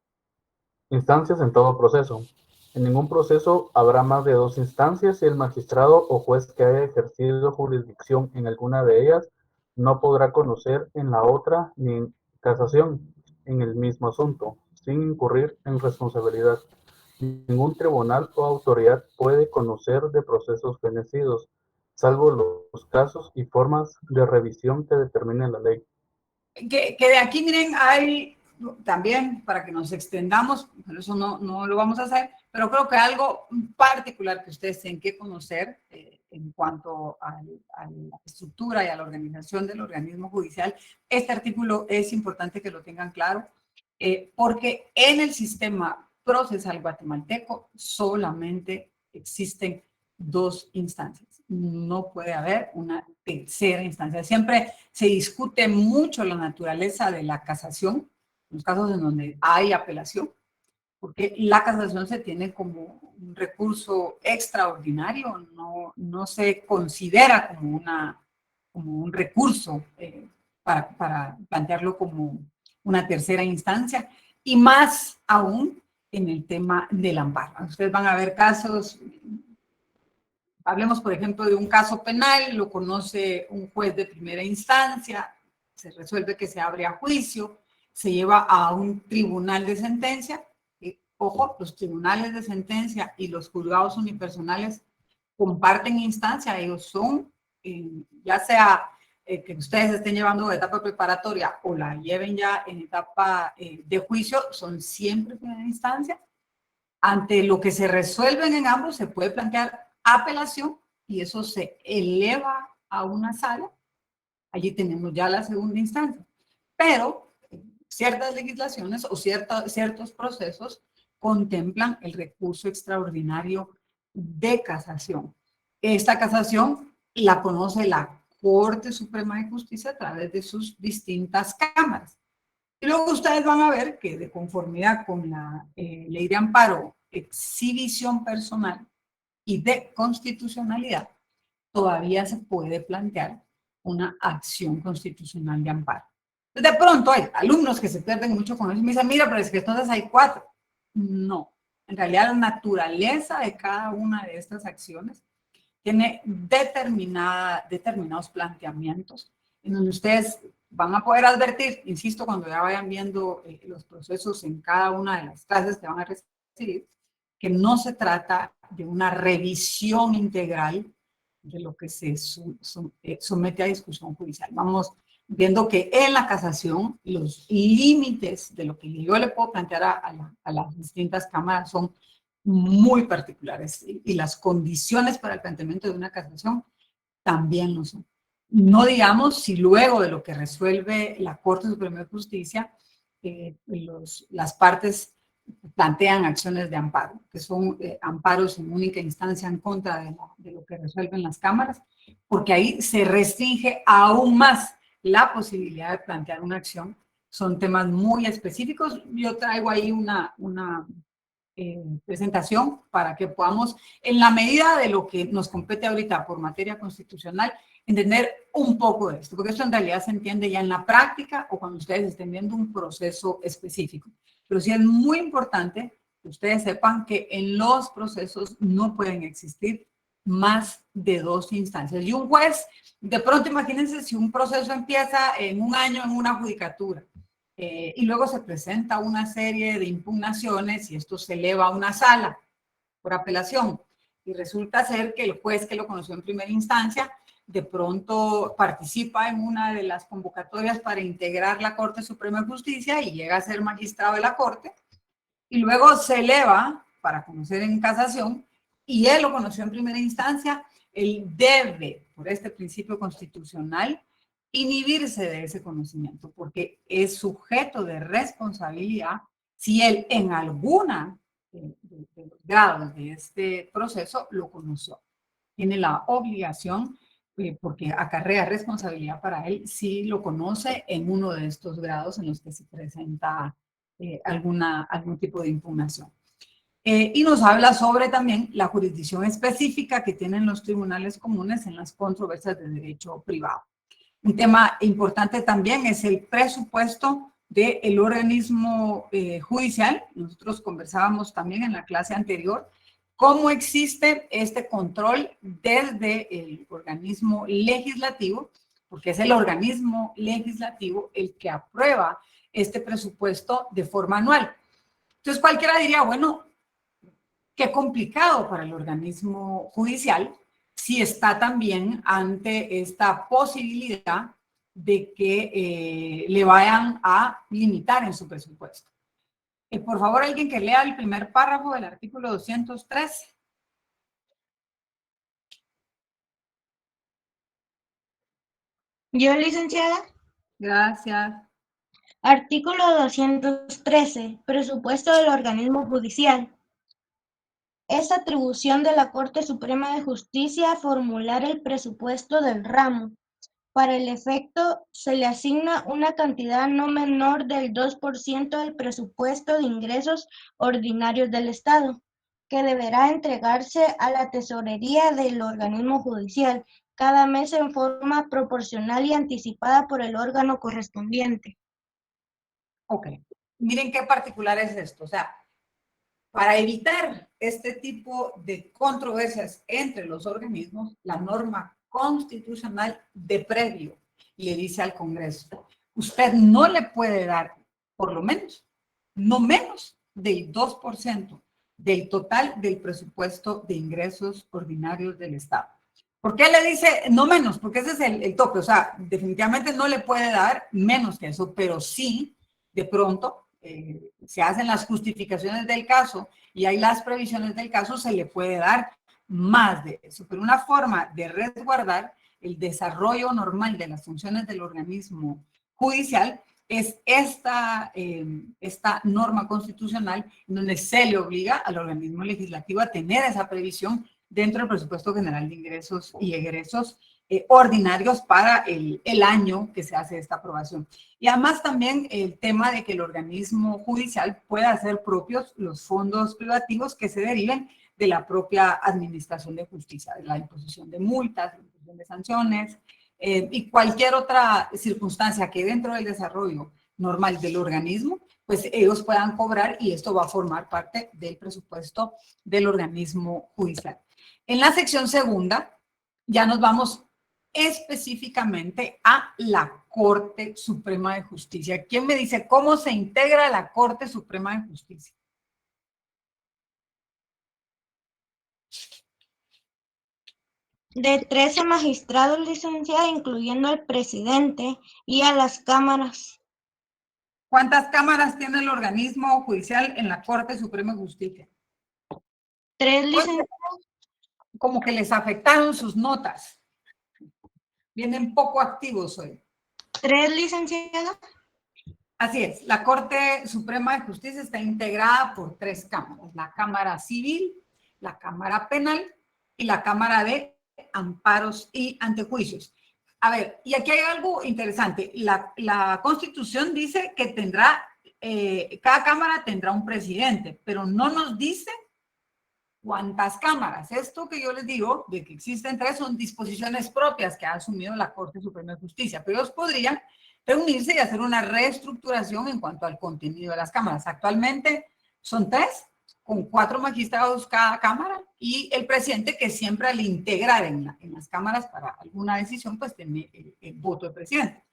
Instancias en todo proceso. En ningún proceso habrá más de 2 instancias y el magistrado o juez que haya ejercido jurisdicción en alguna de ellas no podrá conocer en la otra ni en casación en el mismo asunto, sin incurrir en responsabilidad. Ningún tribunal o autoridad puede conocer de procesos fenecidos, salvo los casos y formas de revisión que determine la ley. Que de aquí, miren, hay también, para que nos extendamos, pero eso no lo vamos a hacer, pero creo que algo particular que ustedes tienen que conocer en cuanto a la estructura y a la organización del organismo judicial, este artículo es importante que lo tengan claro, porque en el sistema procesal guatemalteco solamente existen 2 instancias. no puede haber una tercera instancia. Siempre se discute mucho la naturaleza de la casación, en los casos en donde hay apelación, porque la casación se tiene como un recurso extraordinario, no se considera como un recurso para plantearlo como una tercera instancia, y más aún en el tema del amparo. Ustedes van a ver casos, hablemos por ejemplo de un caso penal, lo conoce un juez de primera instancia, se resuelve que se abre a juicio, se lleva a un tribunal de sentencia. Ojo, los tribunales de sentencia y los juzgados unipersonales comparten instancia, ellos son, ya sea que ustedes estén llevando de etapa preparatoria o la lleven ya en etapa de juicio, son siempre primera instancia. Ante lo que se resuelven en ambos se puede plantear apelación y eso se eleva a una sala. Allí tenemos ya la segunda instancia. Pero ciertas legislaciones o ciertos procesos contemplan el recurso extraordinario de casación. Esta casación la conoce la Corte Suprema de Justicia a través de sus distintas cámaras. Y luego ustedes van a ver que de conformidad con la Ley de Amparo, Exhibición Personal y de Constitucionalidad, todavía se puede plantear una acción constitucional de amparo. De pronto hay alumnos que se pierden mucho con eso y me dicen, mira, pero es que entonces hay 4. No, en realidad la naturaleza de cada una de estas acciones tiene determinados planteamientos en donde ustedes van a poder advertir, insisto, cuando ya vayan viendo los procesos en cada una de las clases que van a recibir, que no se trata de una revisión integral de lo que se somete a discusión judicial. Vamos viendo que en la casación los límites de lo que yo le puedo plantear a las distintas cámaras son muy particulares y las condiciones para el planteamiento de una casación también lo son. No digamos si luego de lo que resuelve la Corte Suprema de Justicia, las partes plantean acciones de amparo, que son amparos en única instancia en contra de lo que resuelven las cámaras, porque ahí se restringe aún más la posibilidad de plantear una acción. Son temas muy específicos. Yo traigo ahí una presentación para que podamos, en la medida de lo que nos compete ahorita por materia constitucional, entender un poco de esto, porque esto en realidad se entiende ya en la práctica o cuando ustedes estén viendo un proceso específico. Pero sí es muy importante que ustedes sepan que en los procesos no pueden existir más de 2 instancias. Y un juez, de pronto imagínense si un proceso empieza en un año en una judicatura y luego se presenta una serie de impugnaciones y esto se eleva a una sala por apelación y resulta ser que el juez que lo conoció en primera instancia de pronto participa en una de las convocatorias para integrar la Corte Suprema de Justicia y llega a ser magistrado de la Corte y luego se eleva para conocer en casación y él lo conoció en primera instancia, él debe, por este principio constitucional, inhibirse de ese conocimiento porque es sujeto de responsabilidad si él en alguna de los grados de este proceso lo conoció. Tiene la obligación, porque acarrea responsabilidad para él, si lo conoce en uno de estos grados en los que se presenta algún tipo de impugnación. Y nos habla sobre también la jurisdicción específica que tienen los tribunales comunes en las controversias de derecho privado. Un tema importante también es el presupuesto del organismo judicial. Nosotros conversábamos también en la clase anterior cómo existe este control desde el organismo legislativo, porque es el organismo legislativo el que aprueba este presupuesto de forma anual. Entonces cualquiera diría, bueno, qué complicado para el organismo judicial si está también ante esta posibilidad de que le vayan a limitar en su presupuesto. Por favor, alguien que lea el primer párrafo del artículo 203. Yo, licenciada. Gracias. Artículo 213. Presupuesto del organismo judicial. Es atribución de la Corte Suprema de Justicia formular el presupuesto del ramo. Para el efecto, se le asigna una cantidad no menor del 2% del presupuesto de ingresos ordinarios del Estado, que deberá entregarse a la tesorería del organismo judicial cada mes en forma proporcional y anticipada por el órgano correspondiente. Ok. Miren qué particular es esto. O sea, para evitar este tipo de controversias entre los organismos, la norma constitucional de previo le dice al Congreso, usted no le puede dar, por lo menos, no menos del 2% del total del presupuesto de ingresos ordinarios del Estado. ¿Por qué le dice no menos? Porque ese es el tope. O sea, definitivamente no le puede dar menos que eso, pero sí, de pronto, se hacen las justificaciones del caso y hay las previsiones del caso, se le puede dar más de eso. Pero una forma de resguardar el desarrollo normal de las funciones del organismo judicial es esta norma constitucional donde se le obliga al organismo legislativo a tener esa previsión dentro del presupuesto general de ingresos y egresos ordinarios para el año que se hace esta aprobación. Y además también el tema de que el organismo judicial pueda hacer propios los fondos privativos que se deriven de la propia administración de justicia, de la imposición de multas, la imposición de sanciones y cualquier otra circunstancia que dentro del desarrollo normal del organismo, pues ellos puedan cobrar y esto va a formar parte del presupuesto del organismo judicial. En la sección segunda ya nos vamos específicamente a la Corte Suprema de Justicia. ¿Quién me dice cómo se integra la Corte Suprema de Justicia? De 13 magistrados, licenciada, incluyendo al presidente y a las cámaras. ¿Cuántas cámaras tiene el organismo judicial en la Corte Suprema de Justicia? 3, licenciada. Como que les afectaron sus notas. Vienen poco activos hoy. 3, licenciada. Así es, la Corte Suprema de Justicia está integrada por 3 cámaras, la Cámara Civil, la Cámara Penal y la Cámara de Amparos y Antejuicios. A ver, y aquí hay algo interesante, la Constitución dice que tendrá, cada cámara tendrá un presidente, pero no nos dice cuántas cámaras. Esto que yo les digo, de que existen 3, son disposiciones propias que ha asumido la Corte Suprema de Justicia, pero ellos podrían reunirse y hacer una reestructuración en cuanto al contenido de las cámaras. Actualmente son 3, con 4 magistrados cada cámara y el presidente que siempre al integrar en las cámaras para alguna decisión, pues tiene el voto del presidente.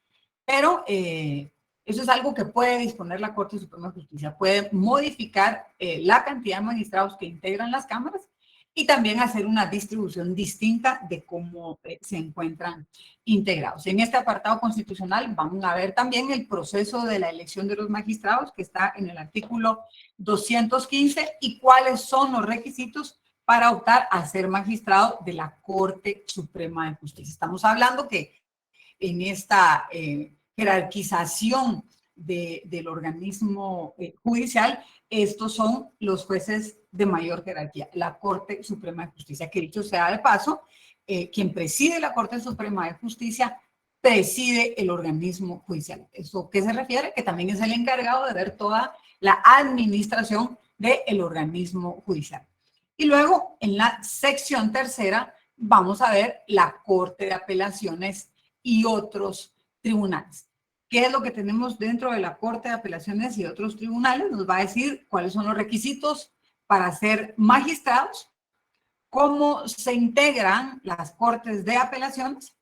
Pero eso es algo que puede disponer la Corte Suprema de Justicia. Puede modificar la cantidad de magistrados que integran las cámaras y también hacer una distribución distinta de cómo se encuentran integrados. En este apartado constitucional van a ver también el proceso de la elección de los magistrados que está en el artículo 215 y cuáles son los requisitos para optar a ser magistrado de la Corte Suprema de Justicia. Estamos hablando que en esta jerarquización del organismo judicial, estos son los jueces de mayor jerarquía, la Corte Suprema de Justicia, que dicho sea de paso, quien preside la Corte Suprema de Justicia preside el organismo judicial. ¿Eso qué se refiere? Que también es el encargado de ver toda la administración del organismo judicial. Y luego, en la sección tercera, vamos a ver la Corte de Apelaciones y otros tribunales. ¿Qué es lo que tenemos dentro de la Corte de Apelaciones y otros tribunales? Nos va a decir cuáles son los requisitos para ser magistrados, cómo se integran las Cortes de Apelaciones,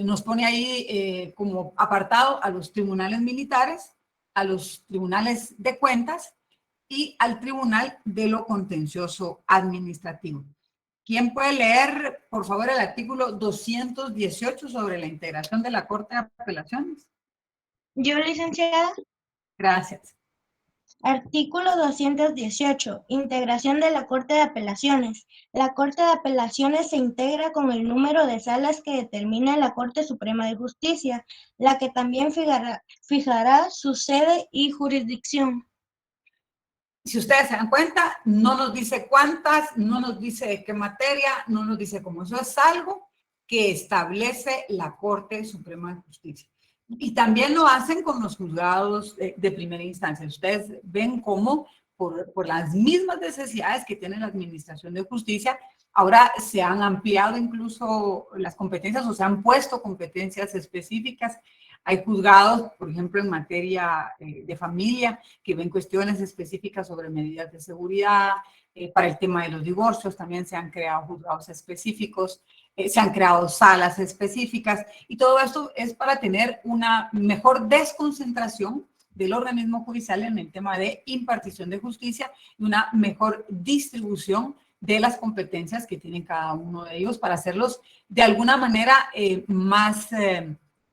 nos pone ahí como apartado a los tribunales militares, a los tribunales de cuentas y al Tribunal de lo Contencioso Administrativo. ¿Quién puede leer, por favor, el artículo 218 sobre la integración de la Corte de Apelaciones? Yo, licenciada. Gracias. Artículo 218. Integración de la Corte de Apelaciones. La Corte de Apelaciones se integra con el número de salas que determina la Corte Suprema de Justicia, la que también fijará su sede y jurisdicción. Si ustedes se dan cuenta, no nos dice cuántas, no nos dice de qué materia, no nos dice cómo. Eso es algo que establece la Corte Suprema de Justicia. Y también lo hacen con los juzgados de primera instancia. Ustedes ven cómo por las mismas necesidades que tiene la Administración de Justicia, ahora se han ampliado incluso las competencias o se han puesto competencias específicas. Hay juzgados, por ejemplo, en materia de familia, que ven cuestiones específicas sobre medidas de seguridad. Para el tema de los divorcios también se han creado juzgados específicos, se han creado salas específicas, y todo esto es para tener una mejor desconcentración del organismo judicial en el tema de impartición de justicia y una mejor distribución de las competencias que tienen cada uno de ellos para hacerlos de alguna manera más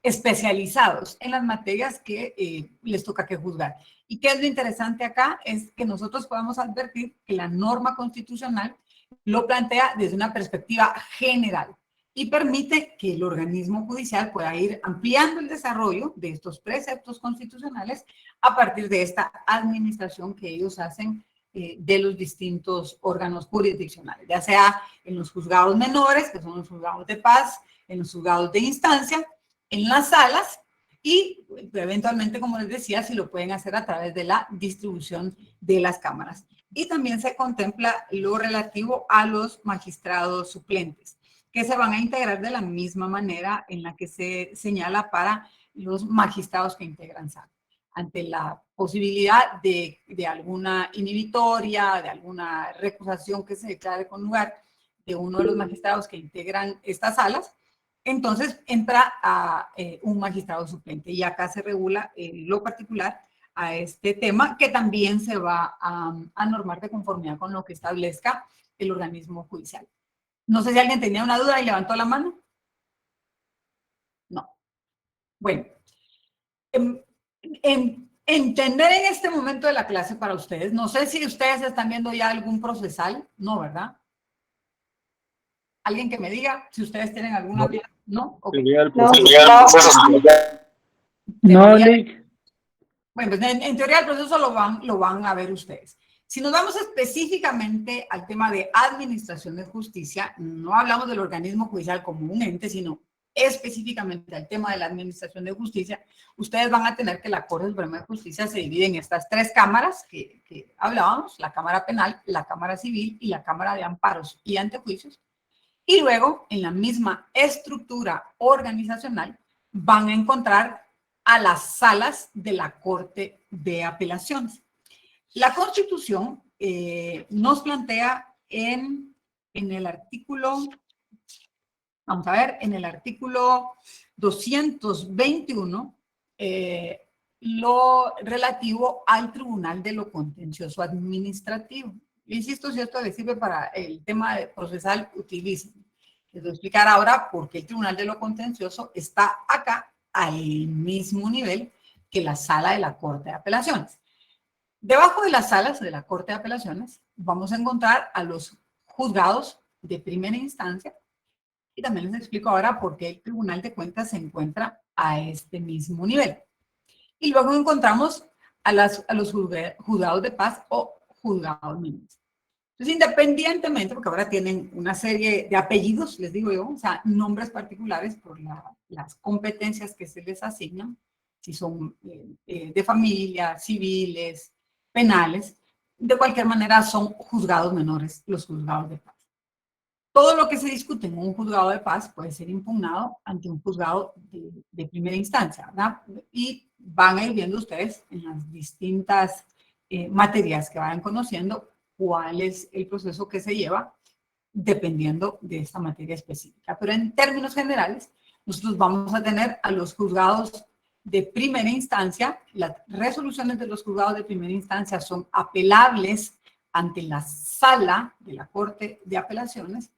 especializados en las materias que les toca que juzgar. ¿Y qué es lo interesante acá? Es que nosotros podemos advertir que la norma constitucional lo plantea desde una perspectiva general y permite que el organismo judicial pueda ir ampliando el desarrollo de estos preceptos constitucionales a partir de esta administración que ellos hacen de los distintos órganos jurisdiccionales, ya sea en los juzgados menores, que son los juzgados de paz, en los juzgados de instancia, en las salas y eventualmente, como les decía, si lo pueden hacer a través de la distribución de las cámaras. Y también se contempla lo relativo a los magistrados suplentes, que se van a integrar de la misma manera en la que se señala para los magistrados que integran sala. Ante la posibilidad de alguna inhibitoria, de alguna recusación que se declare con lugar de uno de los magistrados que integran estas salas, entonces entra a un magistrado suplente. Y acá se regula lo particular a este tema, que también se va a normar de conformidad con lo que establezca el organismo judicial. No sé si alguien tenía una duda y levantó la mano. No. Bueno. Entender en este momento de la clase para ustedes, no sé si ustedes están viendo ya algún procesal, no, ¿verdad? ¿Alguien que me diga si ustedes tienen alguna duda? ¿No? Okay. No, Lick. Bueno, pues en teoría el proceso lo van a ver ustedes. Si nos vamos específicamente al tema de administración de justicia, no hablamos del organismo judicial como un ente, sino específicamente al tema de la administración de justicia, ustedes van a tener que la Corte Suprema de Justicia se divide en estas tres cámaras que hablábamos, la Cámara Penal, la Cámara Civil y la Cámara de Amparos y Antejuicios. Y luego, en la misma estructura organizacional, van a encontrar a las salas de la Corte de Apelaciones. La Constitución nos plantea en el artículo, vamos a ver, en el artículo 221, lo relativo al Tribunal de lo Contencioso Administrativo. Insisto, si esto les sirve para el tema procesal, utilicen. Les voy a explicar ahora por qué el Tribunal de lo Contencioso está acá al mismo nivel que la sala de la Corte de Apelaciones. Debajo de las salas de la Corte de Apelaciones vamos a encontrar a los juzgados de primera instancia y también les explico ahora por qué el Tribunal de Cuentas se encuentra a este mismo nivel. Y luego encontramos a los juzgados de paz o juzgados menores. Entonces, independientemente, porque ahora tienen una serie de apellidos, les digo yo, o sea, nombres particulares por las competencias que se les asignan, si son de familia, civiles, penales, de cualquier manera son juzgados menores los juzgados de paz. Todo lo que se discute en un juzgado de paz puede ser impugnado ante un juzgado de primera instancia, ¿verdad? Y van a ir viendo ustedes en las distintas materias que vayan conociendo cuál es el proceso que se lleva dependiendo de esta materia específica. Pero en términos generales, nosotros vamos a tener a los juzgados de primera instancia. Las resoluciones de los juzgados de primera instancia son apelables ante la sala de la Corte de Apelaciones,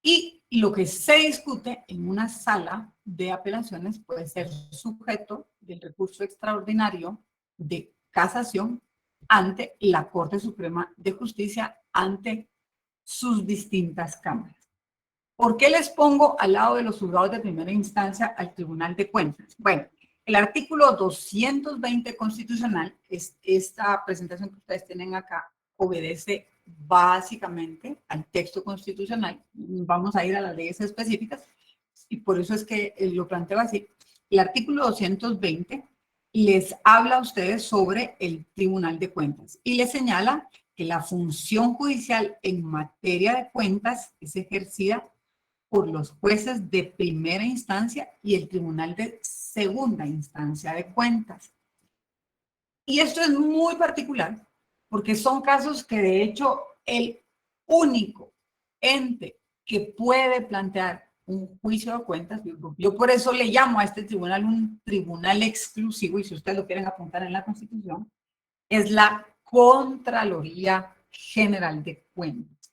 y lo que se discute en una sala de apelaciones puede ser sujeto del recurso extraordinario de casación ante la Corte Suprema de Justicia, ante sus distintas cámaras. ¿Por qué les pongo al lado de los juzgados de primera instancia al Tribunal de Cuentas? Bueno, El artículo 220 constitucional, esta presentación que ustedes tienen acá, obedece básicamente al texto constitucional. Vamos a ir a las leyes específicas y por eso es que lo planteo así. El artículo 220 les habla a ustedes sobre el Tribunal de Cuentas y les señala que la función judicial en materia de cuentas es ejercida por los jueces de primera instancia y el Tribunal de segunda instancia de cuentas. Y esto es muy particular porque son casos que de hecho el único ente que puede plantear un juicio de cuentas, yo por eso le llamo a este tribunal un tribunal exclusivo, y si ustedes lo quieren apuntar en la Constitución, es la Contraloría General de Cuentas.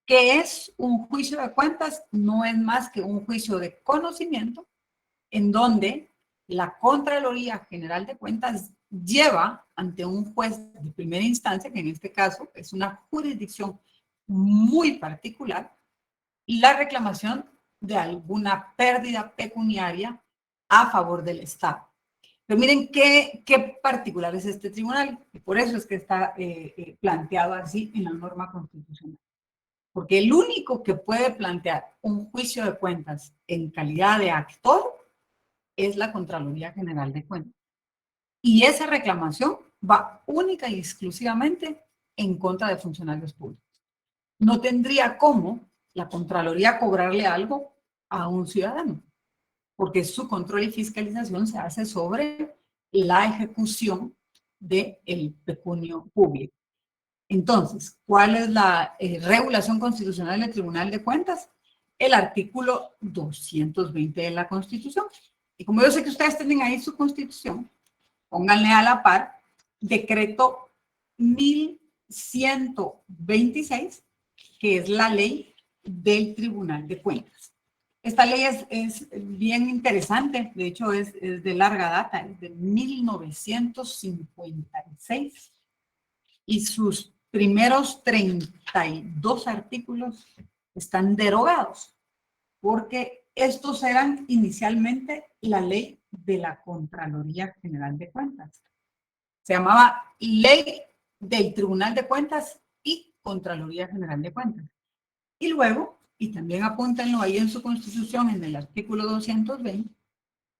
¿Qué es un juicio de cuentas? No es más que un juicio de conocimiento en donde la Contraloría General de Cuentas lleva ante un juez de primera instancia, que en este caso es una jurisdicción muy particular, la reclamación de alguna pérdida pecuniaria a favor del Estado. Pero miren qué particular es este tribunal, y por eso es que está planteado así en la norma constitucional. Porque el único que puede plantear un juicio de cuentas en calidad de actor es la Contraloría General de Cuentas. Y esa reclamación va única y exclusivamente en contra de funcionarios públicos. No tendría cómo la Contraloría cobrarle algo a un ciudadano, porque su control y fiscalización se hace sobre la ejecución del pecunio público. Entonces, ¿cuál es la regulación constitucional del Tribunal de Cuentas? El artículo 220 de la Constitución. Y como yo sé que ustedes tienen ahí su Constitución, pónganle a la par decreto 1126, que es la ley del Tribunal de Cuentas. Esta ley es bien interesante, de hecho es de larga data, es de 1956, y sus primeros 32 artículos están derogados, porque estos eran inicialmente la ley de la Contraloría General de Cuentas. Se llamaba Ley del Tribunal de Cuentas y Contraloría General de Cuentas. Y luego, y también apúntenlo ahí en su Constitución, en el artículo 220,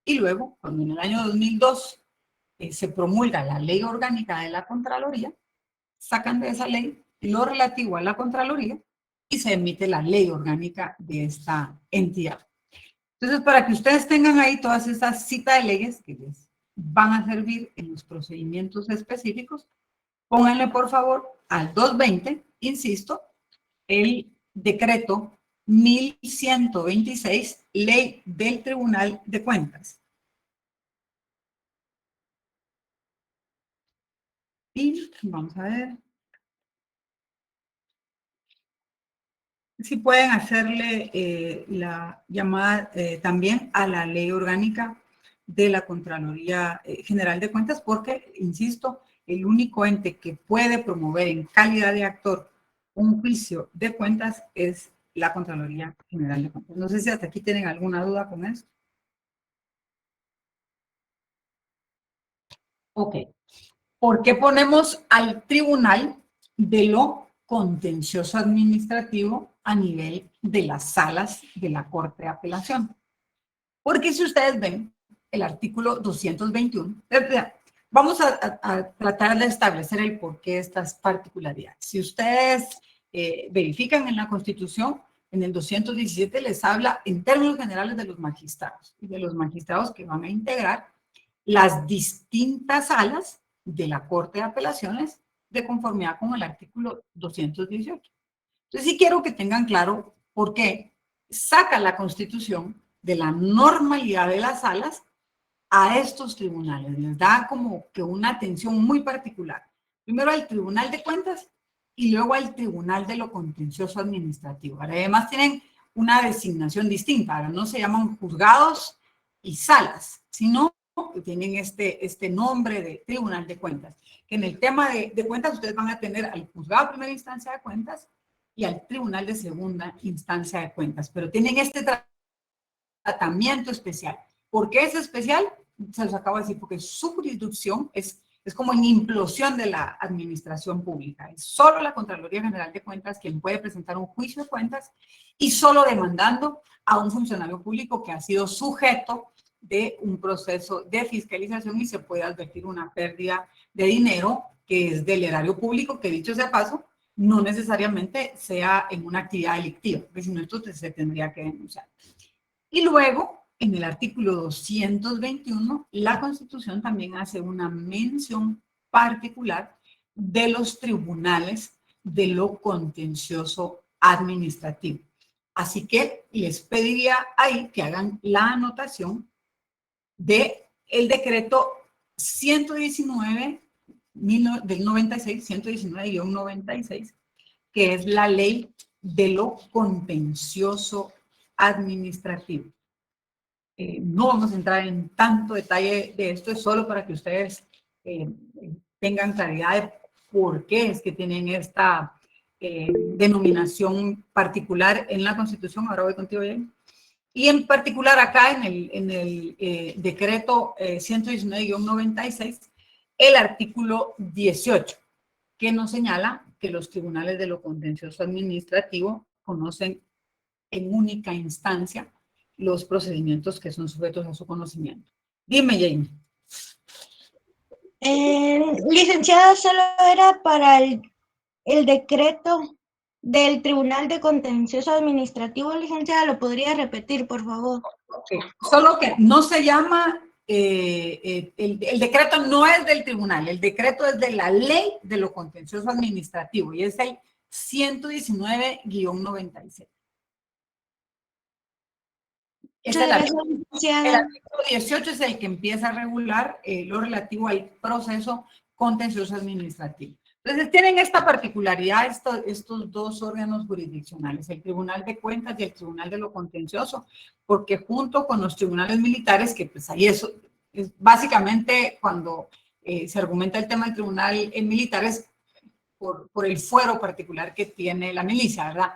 y luego, cuando en el año 2002 se promulga la Ley Orgánica de la Contraloría, sacan de esa ley lo relativo a la Contraloría y se emite la Ley Orgánica de esta entidad. Entonces, para que ustedes tengan ahí todas esas citas de leyes que les van a servir en los procedimientos específicos, pónganle por favor al 220, insisto, el decreto 1126, Ley del Tribunal de Cuentas. Y vamos a ver si pueden hacerle la llamada también a la Ley Orgánica de la Contraloría General de Cuentas, porque, insisto, el único ente que puede promover en calidad de actor un juicio de cuentas es la Contraloría General de Cuentas. No sé si hasta aquí tienen alguna duda con eso. Ok. ¿Por qué ponemos al tribunal de lo contencioso administrativo a nivel de las salas de la Corte de Apelación? Porque si ustedes ven el artículo 221, vamos a tratar de establecer el porqué de estas particularidades. Si ustedes verifican en la Constitución, en el 217 les habla en términos generales de los magistrados y de los magistrados que van a integrar las distintas salas de la Corte de Apelaciones de conformidad con el artículo 218. Entonces sí quiero que tengan claro por qué saca la Constitución de la normalidad de las salas a estos tribunales. Les da como que una atención muy particular. Primero al Tribunal de Cuentas y luego al Tribunal de lo Contencioso Administrativo. Ahora, además tienen una designación distinta. Ahora no se llaman juzgados y salas, sino que tienen este nombre de Tribunal de Cuentas. Que en el tema de cuentas ustedes van a tener al juzgado de primera instancia de cuentas y al Tribunal de segunda instancia de cuentas. Pero tienen este tratamiento especial. ¿Por qué es especial? se los acabo de decir, porque su jurisdicción es como en implosión de la administración pública. Es solo la Contraloría General de Cuentas quien puede presentar un juicio de cuentas y solo demandando a un funcionario público que ha sido sujeto de un proceso de fiscalización y se puede advertir una pérdida de dinero que es del erario público, que dicho sea paso, no necesariamente sea en una actividad delictiva, porque si no esto se tendría que denunciar. Y luego, en el artículo 221, la Constitución también hace una mención particular de los tribunales de lo contencioso administrativo. Así que les pediría ahí que hagan la anotación de el decreto 119 del 96, 119-96, que es la ley de lo contencioso administrativo. No vamos a entrar en tanto detalle de esto, es solo para que ustedes tengan claridad de por qué es que tienen esta denominación particular en la Constitución. Ahora voy contigo, Jane. Y en particular acá en el decreto 119-96, el artículo 18, que nos señala que los tribunales de lo contencioso administrativo conocen en única instancia los procedimientos que son sujetos a su conocimiento. Dime, Jane. Licenciada, solo era para el decreto del Tribunal de Contencioso Administrativo, licenciada, ¿lo podría repetir, por favor? Okay. Solo que no se llama, el decreto no es del tribunal, el decreto es de la ley de lo contencioso administrativo y es el 119-96. El artículo 18 es el que empieza a regular lo relativo al proceso contencioso administrativo. Entonces, tienen esta particularidad estos dos órganos jurisdiccionales, el Tribunal de Cuentas y el Tribunal de lo Contencioso, porque junto con los tribunales militares, que pues ahí eso es básicamente cuando se argumenta el tema del tribunal militar es por el fuero particular que tiene la milicia, ¿verdad?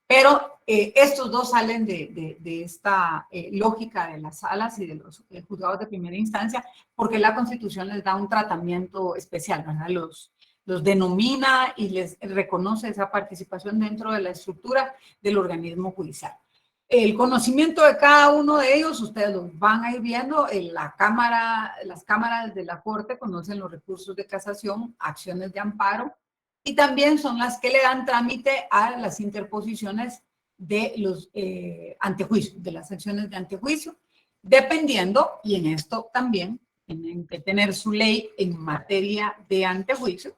Pero estos dos salen de esta lógica de las salas y de los juzgados de primera instancia, porque la Constitución les da un tratamiento especial, ¿verdad? Los denomina y les reconoce esa participación dentro de la estructura del organismo judicial. El conocimiento de cada uno de ellos, ustedes los van a ir viendo en las cámaras de la Corte conocen los recursos de casación, acciones de amparo, y también son las que le dan trámite a las interposiciones de los antejuicios, de las acciones de antejuicio, dependiendo, y en esto también tienen que tener su ley en materia de antejuicio,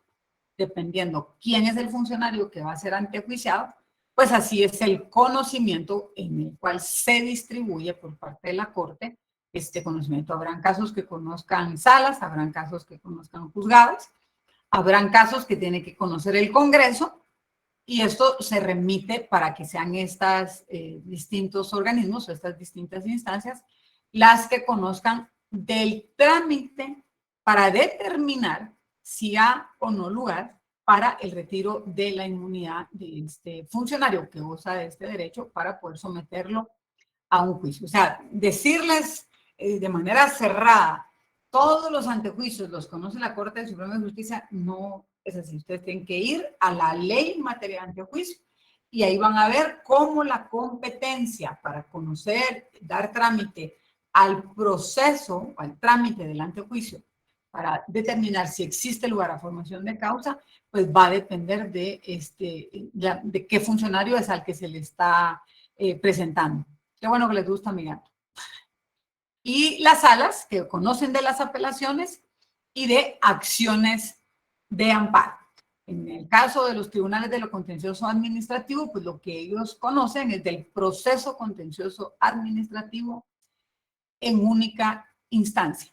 dependiendo quién es el funcionario que va a ser antejuiciado, pues así es el conocimiento en el cual se distribuye por parte de la Corte este conocimiento. Habrán casos que conozcan salas, habrán casos que conozcan juzgados, habrán casos que tiene que conocer el Congreso y esto se remite para que sean estos distintos organismos o estas distintas instancias las que conozcan del trámite para determinar si hay o no lugar para el retiro de la inmunidad de este funcionario que goza de este derecho para poder someterlo a un juicio. O sea, decirles de manera cerrada, todos los antejuicios los conoce la Corte Suprema de Justicia, no es así. Ustedes tienen que ir a la ley en materia de antejuicio y ahí van a ver cómo la competencia para conocer, dar trámite al proceso, al trámite del antejuicio, para determinar si existe lugar a formación de causa, pues va a depender de qué funcionario es al que se le está presentando. Qué bueno que les gusta mi gato. Y las salas que conocen de las apelaciones y de acciones de amparo. En el caso de los tribunales de lo contencioso administrativo, pues lo que ellos conocen es del proceso contencioso administrativo en única instancia.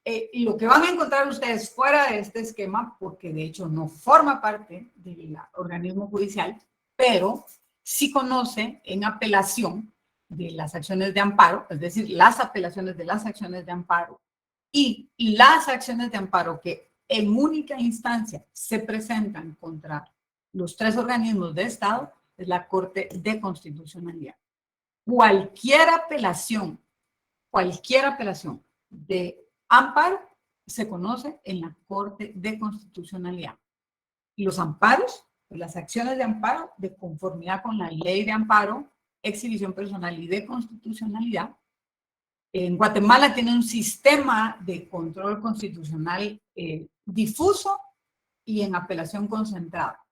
Y lo que van a encontrar ustedes fuera de este esquema, porque de hecho no forma parte del organismo judicial, pero sí conoce en apelación de las acciones de amparo, es decir, las apelaciones de las acciones de amparo y las acciones de amparo que en única instancia se presentan contra los tres organismos de Estado, es la Corte de Constitucionalidad. Cualquier apelación de amparo se conoce en la Corte de Constitucionalidad. Y los amparos, las acciones de amparo de conformidad con la ley de amparo, exhibición personal y de constitucionalidad. En Guatemala tiene un sistema de control constitucional difuso y en apelación concentrada.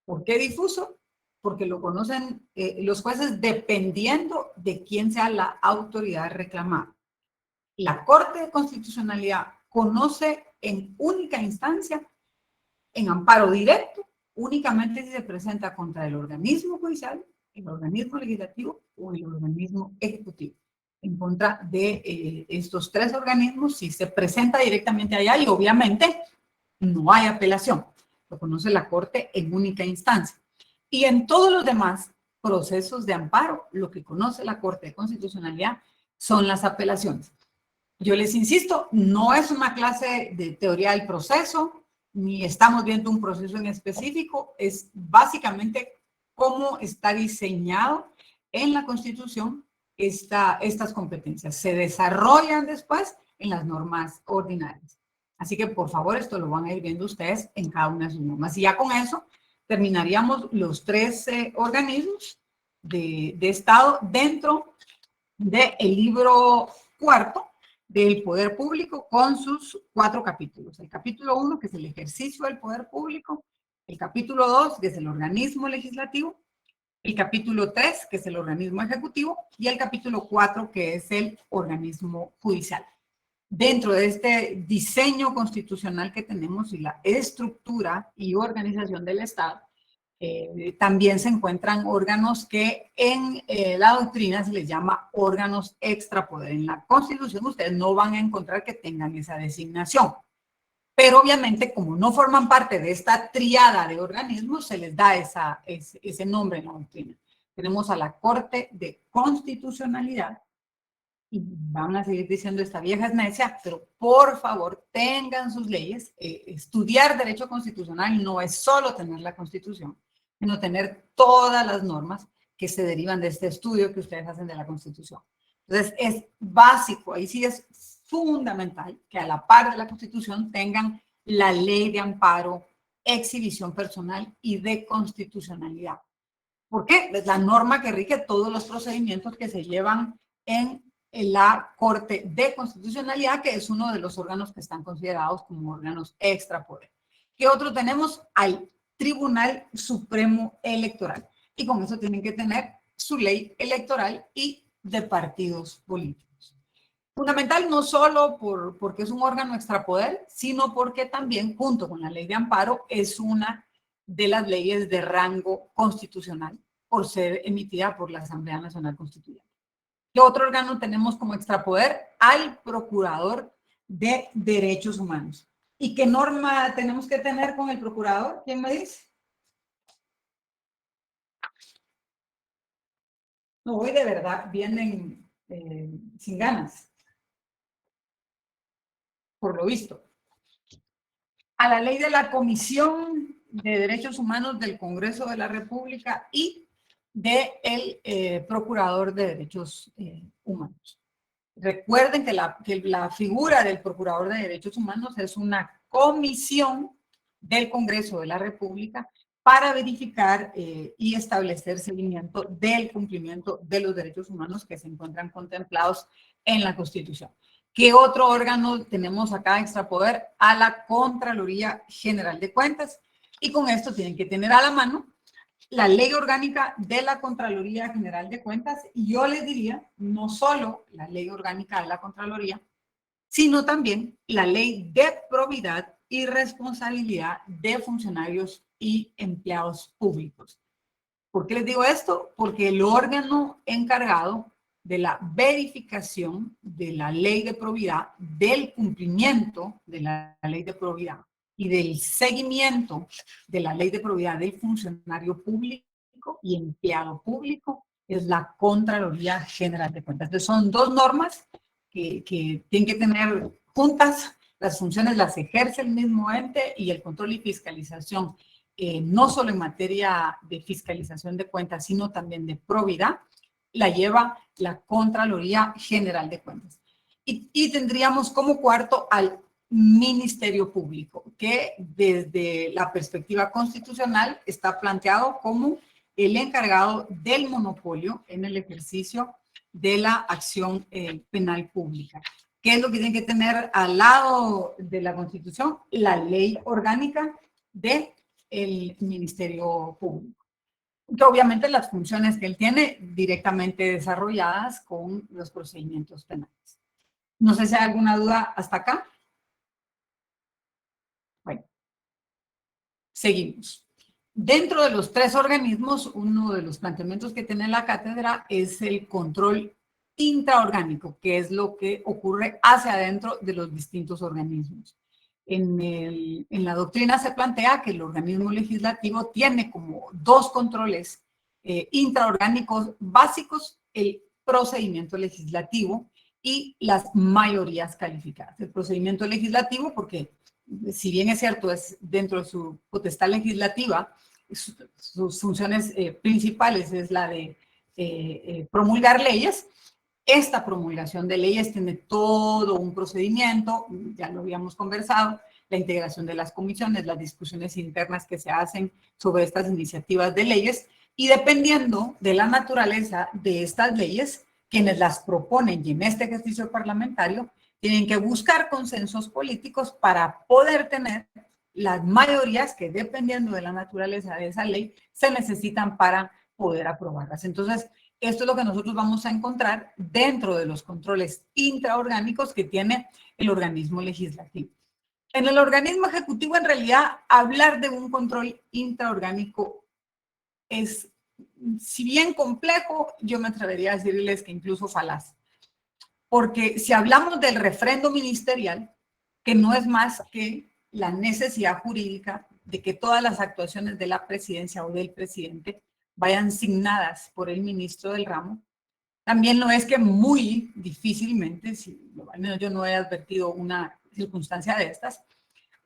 ¿Por qué difuso? Porque lo conocen los jueces dependiendo de quién sea la autoridad reclamada. La Corte de Constitucionalidad conoce en única instancia, en amparo directo, únicamente si se presenta contra el organismo judicial, el organismo legislativo o el organismo ejecutivo. En contra de estos tres organismos, si se presenta directamente allá, y obviamente no hay apelación. Lo conoce la Corte en única instancia. Y en todos los demás procesos de amparo, lo que conoce la Corte de Constitucionalidad son las apelaciones. Yo les insisto, no es una clase de teoría del proceso, ni estamos viendo un proceso en específico, es básicamente cómo está diseñado en la Constitución estas competencias. Se desarrollan después en las normas ordinarias. Así que, por favor, esto lo van a ir viendo ustedes en cada una de sus normas. Y ya con eso terminaríamos los tres organismos de Estado dentro del libro cuarto del Poder Público con sus 4 capítulos. El capítulo 1, que es el ejercicio del poder público. El capítulo 2, que es el organismo legislativo. El capítulo 3, que es el organismo ejecutivo. Y el capítulo 4, que es el organismo judicial. Dentro de este diseño constitucional que tenemos y la estructura y organización del Estado, también se encuentran órganos que en la doctrina se les llama órganos extrapoder. En la Constitución ustedes no van a encontrar que tengan esa designación. Pero obviamente, como no forman parte de esta triada de organismos, se les da ese nombre en la doctrina. Tenemos a la Corte de Constitucionalidad, y van a seguir diciendo esta vieja es necia, pero por favor tengan sus leyes. Estudiar derecho constitucional no es solo tener la Constitución, sino tener todas las normas que se derivan de este estudio que ustedes hacen de la Constitución. Entonces es básico, ahí sí es fundamental que a la par de la Constitución tengan la ley de amparo, exhibición personal y de constitucionalidad. ¿Por qué? Es la norma que rige todos los procedimientos que se llevan en la Corte de Constitucionalidad, que es uno de los órganos que están considerados como órganos extrapoder. ¿Qué otro tenemos? Al Tribunal Supremo Electoral. Y con eso tienen que tener su ley electoral y de partidos políticos. Fundamental no solo porque es un órgano extrapoder, sino porque también, junto con la ley de amparo, es una de las leyes de rango constitucional por ser emitida por la Asamblea Nacional Constituyente. ¿Qué otro órgano tenemos como extrapoder? Al Procurador de Derechos Humanos. ¿Y qué norma tenemos que tener con el procurador? ¿Quién me dice? No, hoy de verdad vienen sin ganas, por lo visto. A la ley de la Comisión de Derechos Humanos del Congreso de la República y del Procurador de Derechos Humanos. Recuerden que la figura del Procurador de Derechos Humanos es una comisión del Congreso de la República para verificar y establecer seguimiento del cumplimiento de los derechos humanos que se encuentran contemplados en la Constitución. ¿Qué otro órgano tenemos acá extrapoder? A la Contraloría General de Cuentas. Y con esto tienen que tener a la mano la ley orgánica de la Contraloría General de Cuentas, y yo les diría, no solo la ley orgánica de la Contraloría, sino también la ley de probidad y responsabilidad de funcionarios y empleados públicos. ¿Por qué les digo esto? Porque el órgano encargado de la verificación de la ley de probidad, del cumplimiento de la ley de probidad, y del seguimiento de la ley de probidad del funcionario público y empleado público es la Contraloría General de Cuentas. Entonces son dos normas que tienen que tener juntas. Las funciones las ejerce el mismo ente y el control y fiscalización, no solo en materia de fiscalización de cuentas, sino también de probidad, la lleva la Contraloría General de Cuentas. Y tendríamos como cuarto al Ministerio Público, que desde la perspectiva constitucional está planteado como el encargado del monopolio en el ejercicio de la acción penal pública. ¿Qué es lo que tiene que tener al lado de la Constitución? La ley orgánica del Ministerio Público. Que obviamente las funciones que él tiene directamente desarrolladas con los procedimientos penales. No sé si hay alguna duda hasta acá. Bueno, seguimos. Dentro de los tres organismos, uno de los planteamientos que tiene la cátedra es el control intraorgánico, que es lo que ocurre hacia adentro de los distintos organismos. En la doctrina se plantea que el organismo legislativo tiene como dos controles intraorgánicos básicos: el procedimiento legislativo y las mayorías calificadas. El procedimiento legislativo, porque si bien es cierto, es dentro de su potestad legislativa, sus funciones principales es la de promulgar leyes. Esta promulgación de leyes tiene todo un procedimiento, ya lo habíamos conversado, la integración de las comisiones, las discusiones internas que se hacen sobre estas iniciativas de leyes, y dependiendo de la naturaleza de estas leyes, quienes las proponen y en este ejercicio parlamentario tienen que buscar consensos políticos para poder tener las mayorías que, dependiendo de la naturaleza de esa ley, se necesitan para poder aprobarlas. Entonces, esto es lo que nosotros vamos a encontrar dentro de los controles intraorgánicos que tiene el organismo legislativo. En el organismo ejecutivo, en realidad, hablar de un control intraorgánico es, si bien complejo, yo me atrevería a decirles que incluso falaz. Porque si hablamos del refrendo ministerial, que no es más que la necesidad jurídica de que todas las actuaciones de la presidencia o del presidente vayan signadas por el ministro del ramo, también no es que muy difícilmente, si al menos yo no he advertido una circunstancia de estas,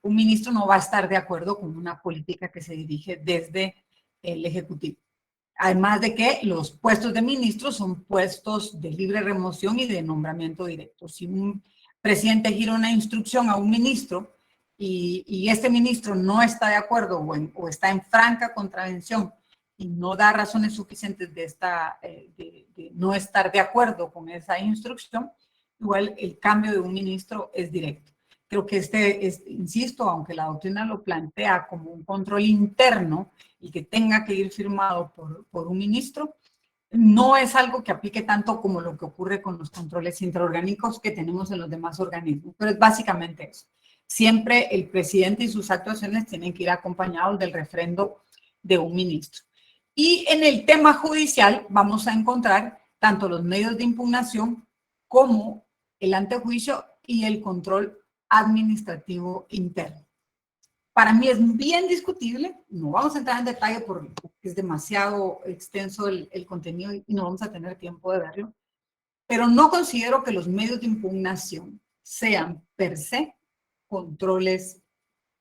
un ministro no va a estar de acuerdo con una política que se dirige desde el Ejecutivo. Además de que los puestos de ministros son puestos de libre remoción y de nombramiento directo. Si un presidente gira una instrucción a un ministro y este ministro no está de acuerdo o está en franca contravención y no da razones suficientes de no estar de acuerdo con esa instrucción, igual el cambio de un ministro es directo. Creo que insisto, aunque la doctrina lo plantea como un control interno y que tenga que ir firmado por un ministro, no es algo que aplique tanto como lo que ocurre con los controles intraorgánicos que tenemos en los demás organismos, pero es básicamente eso. Siempre el presidente y sus actuaciones tienen que ir acompañados del refrendo de un ministro. Y en el tema judicial vamos a encontrar tanto los medios de impugnación como el antejuicio y el control administrativo interno. Para mí es bien discutible, no vamos a entrar en detalle porque es demasiado extenso el contenido y no vamos a tener tiempo de verlo, pero no considero que los medios de impugnación sean per se controles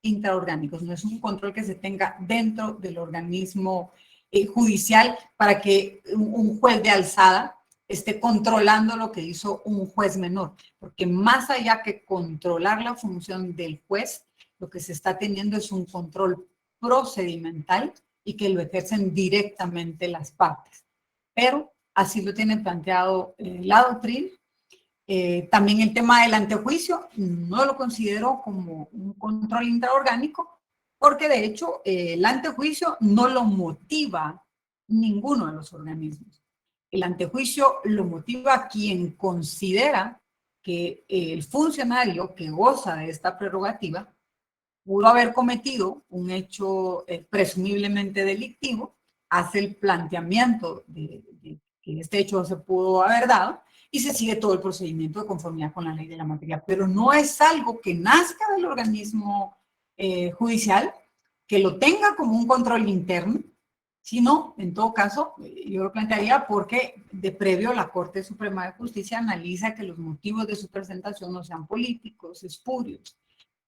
intraorgánicos. No es un control que se tenga dentro del organismo judicial para que un juez de alzada esté controlando lo que hizo un juez menor, porque más allá que controlar la función del juez, lo que se está teniendo es un control procedimental y que lo ejercen directamente las partes. Pero así lo tiene planteado la doctrina. También el tema del antejuicio no lo considero como un control intraorgánico, porque de hecho el antejuicio no lo motiva ninguno de los organismos. El antejuicio lo motiva quien considera que el funcionario que goza de esta prerrogativa pudo haber cometido un hecho presumiblemente delictivo, hace el planteamiento de que este hecho se pudo haber dado y se sigue todo el procedimiento de conformidad con la ley de la materia. Pero no es algo que nazca del organismo judicial, que lo tenga como un control interno, sino, en todo caso, yo lo plantearía porque de previo la Corte Suprema de Justicia analiza que los motivos de su presentación no sean políticos, espurios.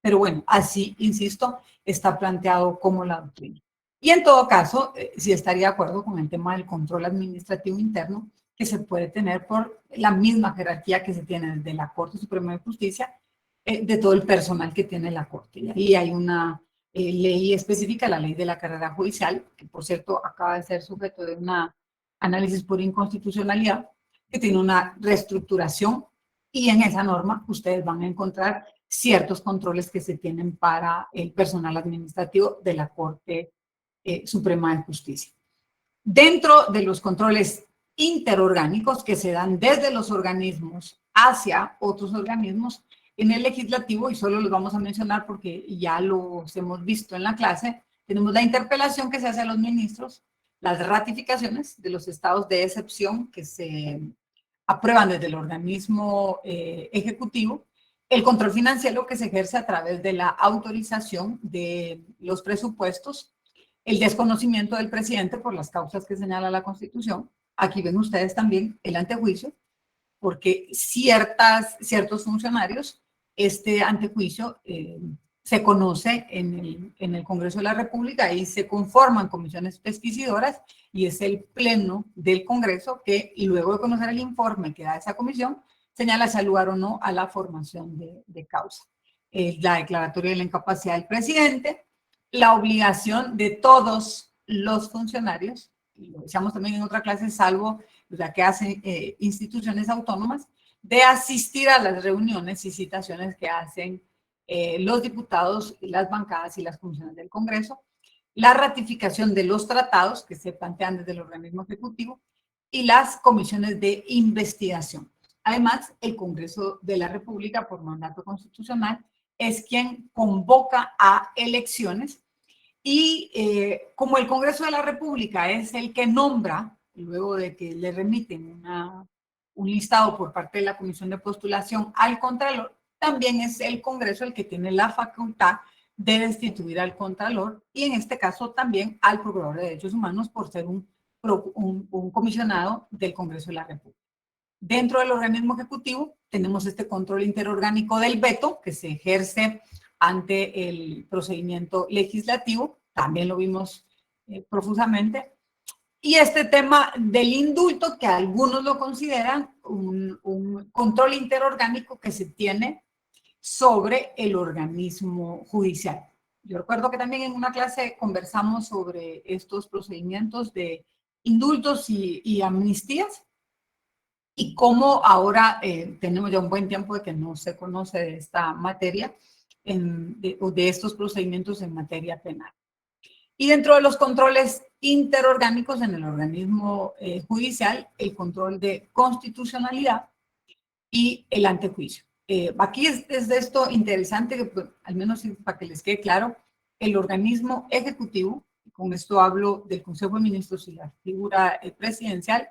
Pero bueno, así, insisto, está planteado como la doctrina. Y en todo caso, sí estaría de acuerdo con el tema del control administrativo interno, que se puede tener por la misma jerarquía que se tiene desde la Corte Suprema de Justicia, de todo el personal que tiene la Corte. Y ahí hay una ley específica, la ley de la carrera judicial, que por cierto acaba de ser sujeto de un análisis por inconstitucionalidad, que tiene una reestructuración, y en esa norma ustedes van a encontrar ciertos controles que se tienen para el personal administrativo de la Corte Suprema de Justicia. Dentro de los controles interorgánicos que se dan desde los organismos hacia otros organismos, en el legislativo, y solo los vamos a mencionar porque ya los hemos visto en la clase, tenemos la interpelación que se hace a los ministros, las ratificaciones de los estados de excepción que se aprueban desde el organismo ejecutivo, el control financiero que se ejerce a través de la autorización de los presupuestos, el desconocimiento del presidente por las causas que señala la Constitución. Aquí ven ustedes también el antejuicio, porque ciertos funcionarios, este antejuicio se conoce en el Congreso de la República y se conforman comisiones pesquisidoras y es el pleno del Congreso que, luego de conocer el informe que da esa comisión, señala si al lugar o no a la formación de causa. La declaratoria de la incapacidad del presidente, la obligación de todos los funcionarios, y lo decíamos también en otra clase, salvo la que hacen instituciones autónomas, de asistir a las reuniones y citaciones que hacen los diputados, las bancadas y las comisiones del Congreso, la ratificación de los tratados que se plantean desde el organismo ejecutivo y las comisiones de investigación. Además, el Congreso de la República, por mandato constitucional, es quien convoca a elecciones y como el Congreso de la República es el que nombra, luego de que le remiten un listado por parte de la Comisión de Postulación al Contralor, también es el Congreso el que tiene la facultad de destituir al Contralor y en este caso también al Procurador de Derechos Humanos por ser un comisionado del Congreso de la República. Dentro del organismo ejecutivo tenemos este control interorgánico del veto que se ejerce ante el procedimiento legislativo, también lo vimos profusamente, y este tema del indulto, que algunos lo consideran un control interorgánico que se tiene sobre el organismo judicial. Yo recuerdo que también en una clase conversamos sobre estos procedimientos de indultos y amnistías, y cómo ahora tenemos ya un buen tiempo de que no se conoce de esta materia, de estos procedimientos en materia penal. Y dentro de los controles interorgánicos en el organismo judicial, el control de constitucionalidad y el antejuicio. Aquí es de esto interesante, que, pues, al menos para que les quede claro, el organismo ejecutivo, con esto hablo del Consejo de Ministros y la figura presidencial,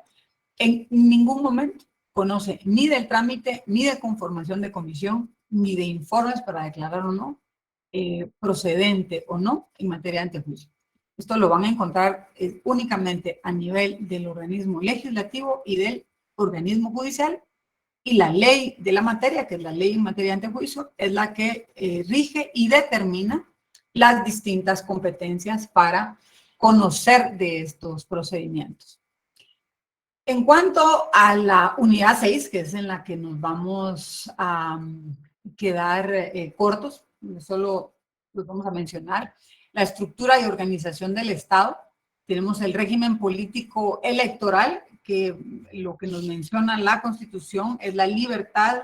en ningún momento conoce ni del trámite, ni de conformación de comisión, ni de informes para declarar o no procedente o no en materia de antejuicio. Esto lo van a encontrar únicamente a nivel del organismo legislativo y del organismo judicial, y la ley de la materia, que es la ley en materia de antejuicio, es la que rige y determina las distintas competencias para conocer de estos procedimientos. En cuanto a la unidad 6, que es en la que nos vamos a quedar cortos, solo los vamos a mencionar, la estructura y organización del Estado. Tenemos el régimen político electoral, que lo que nos menciona la Constitución es la libertad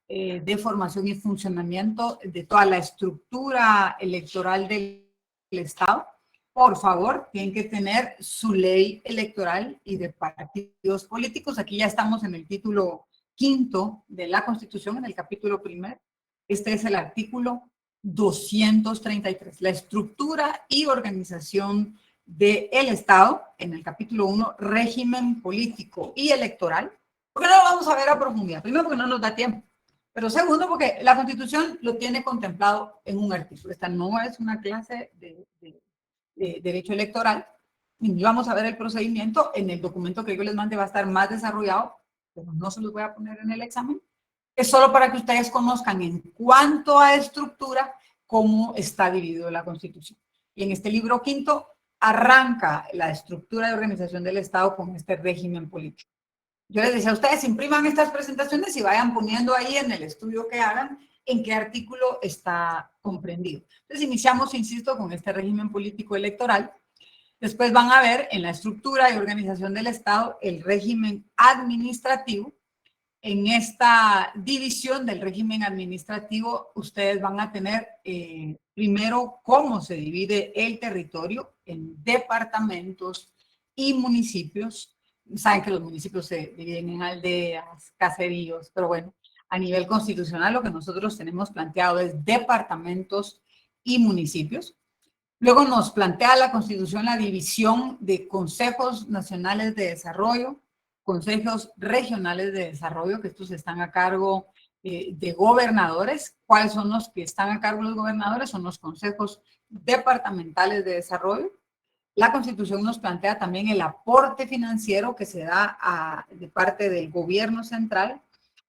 de formación y funcionamiento de toda la estructura electoral del Estado. Por favor, tienen que tener su ley electoral y de partidos políticos. Aquí ya estamos en el título 5 de la Constitución, en el capítulo 1. Este es el artículo 233, la estructura y organización del Estado, en el capítulo 1, régimen político y electoral. ¿Por qué no lo vamos a ver a profundidad? Primero, porque no nos da tiempo. Pero segundo, porque la Constitución lo tiene contemplado en un artículo. Esta no es una clase de derecho electoral. Y vamos a ver el procedimiento. En el documento que yo les mande va a estar más desarrollado, pero no se los voy a poner en el examen. Es solo para que ustedes conozcan en cuanto a estructura cómo está dividido la Constitución. Y en este libro 5 arranca la estructura de organización del Estado con este régimen político. Yo les decía a ustedes, impriman estas presentaciones y vayan poniendo ahí en el estudio que hagan en qué artículo está comprendido. Entonces iniciamos, insisto, con este régimen político electoral. Después van a ver en la estructura y organización del Estado el régimen administrativo. En esta división del régimen administrativo, ustedes van a tener primero cómo se divide el territorio en departamentos y municipios. Saben que los municipios se dividen en aldeas, caseríos, pero bueno, a nivel constitucional lo que nosotros tenemos planteado es departamentos y municipios. Luego nos plantea la Constitución la división de consejos nacionales de desarrollo, consejos regionales de desarrollo, que estos están a cargo de gobernadores. ¿Cuáles son los que están a cargo de los gobernadores? Son los consejos departamentales de desarrollo. La Constitución nos plantea también el aporte financiero que se da de parte del gobierno central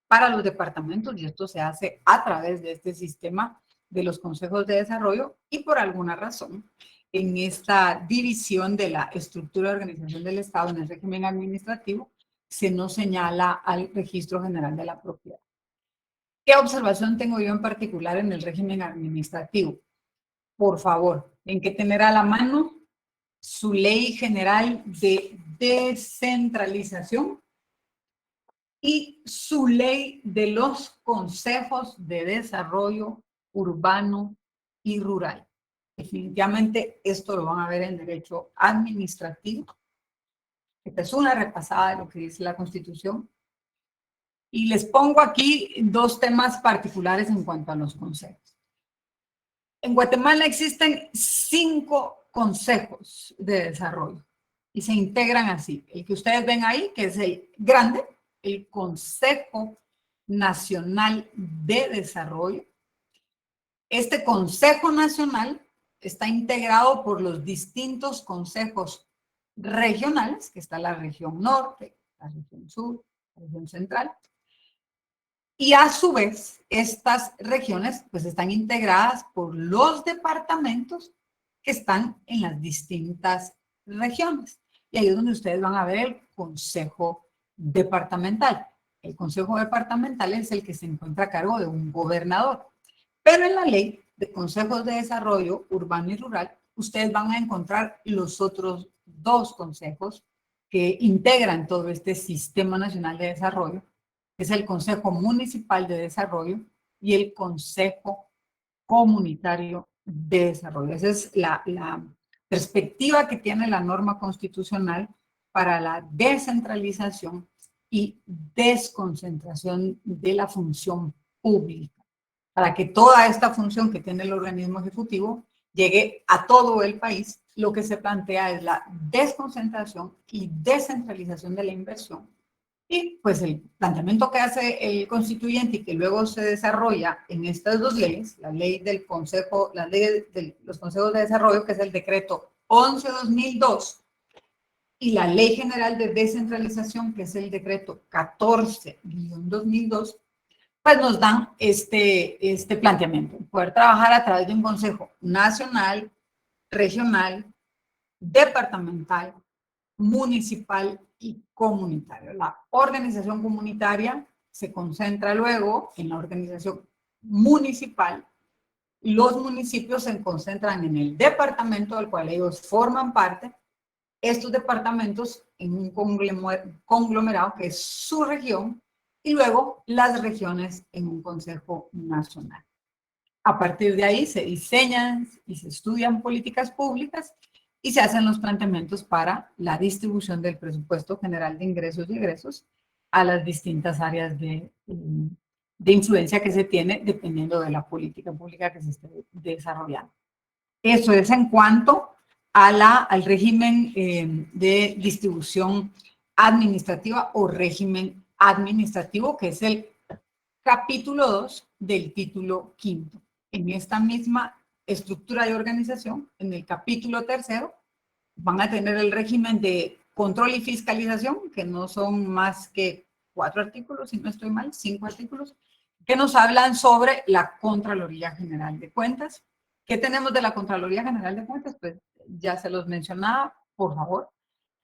para los departamentos, y esto se hace a través de este sistema de los consejos de desarrollo, y por alguna razón, en esta división de la estructura de organización del Estado en el régimen administrativo, se nos señala al Registro General de la Propiedad. ¿Qué observación tengo yo en particular en el régimen administrativo? Por favor, en que tener a la mano su Ley General de Descentralización y su Ley de los Consejos de Desarrollo Urbano y Rural. Definitivamente esto lo van a ver en derecho administrativo. Esta es una repasada de lo que dice la Constitución. Y les pongo aquí dos temas particulares en cuanto a los consejos. En Guatemala existen 5 consejos de desarrollo y se integran así. El que ustedes ven ahí, que es el grande, el Consejo Nacional de Desarrollo. Este Consejo Nacional está integrado por los distintos consejos regionales, que está la región norte, la región sur, la región central. Y a su vez, estas regiones pues están integradas por los departamentos que están en las distintas regiones. Y ahí es donde ustedes van a ver el Consejo Departamental. El Consejo Departamental es el que se encuentra a cargo de un gobernador. Pero en la Ley de Consejos de Desarrollo Urbano y Rural, ustedes van a encontrar los otros 2 consejos que integran todo este Sistema Nacional de Desarrollo, que es el Consejo Municipal de Desarrollo y el Consejo Comunitario de Desarrollo. Esa es la perspectiva que tiene la norma constitucional para la descentralización y desconcentración de la función pública, para que toda esta función que tiene el organismo ejecutivo llegue a todo el país. Lo que se plantea es la desconcentración y descentralización de la inversión. Y pues el planteamiento que hace el constituyente y que luego se desarrolla en estas 2 leyes, la ley del consejo, la ley de los consejos de desarrollo, que es el decreto 11/2002, y la ley general de descentralización, que es el decreto 14/2002, pues nos dan este planteamiento, poder trabajar a través de un consejo nacional, regional, departamental, municipal y comunitario. La organización comunitaria se concentra luego en la organización municipal. Los municipios se concentran en el departamento del cual ellos forman parte. Estos departamentos en un conglomerado que es su región, y luego las regiones en un consejo nacional. A partir de ahí se diseñan y se estudian políticas públicas y se hacen los planteamientos para la distribución del presupuesto general de ingresos y egresos a las distintas áreas de influencia que se tiene dependiendo de la política pública que se esté desarrollando. Eso es en cuanto a al régimen de distribución administrativa o régimen administrativo, que es el capítulo 2 del título 5. En esta misma estructura de organización, en el capítulo 3, van a tener el régimen de control y fiscalización, que no son más que 4 artículos, si no estoy mal, 5 artículos, que nos hablan sobre la Contraloría General de Cuentas. ¿Qué tenemos de la Contraloría General de Cuentas? Pues ya se los mencionaba, por favor.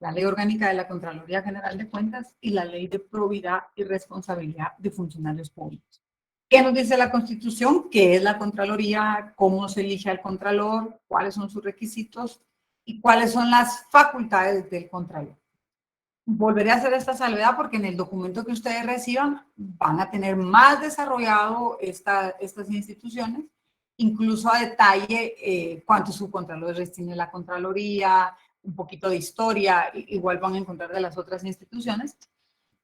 la Ley Orgánica de la Contraloría General de Cuentas y la Ley de Probidad y Responsabilidad de Funcionarios Públicos. ¿Qué nos dice la Constitución? ¿Qué es la Contraloría? ¿Cómo se elige al Contralor? ¿Cuáles son sus requisitos? ¿Y cuáles son las facultades del Contralor? Volveré a hacer esta salvedad porque en el documento que ustedes reciban van a tener más desarrollado estas instituciones, incluso a detalle cuántos subcontralores tiene la Contraloría, un poquito de historia, igual van a encontrar de las otras instituciones,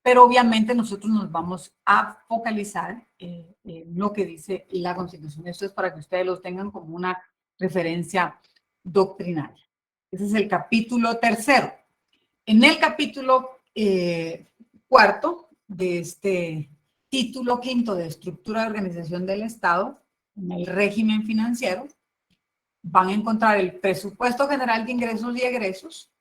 pero obviamente nosotros nos vamos a focalizar en lo que dice la Constitución. Esto es para que ustedes los tengan como una referencia doctrinaria. Ese es el capítulo 3. En el capítulo 4 de este título 5 de Estructura de Organización del Estado, en el régimen financiero, van a encontrar el Presupuesto General de Ingresos y Egresos.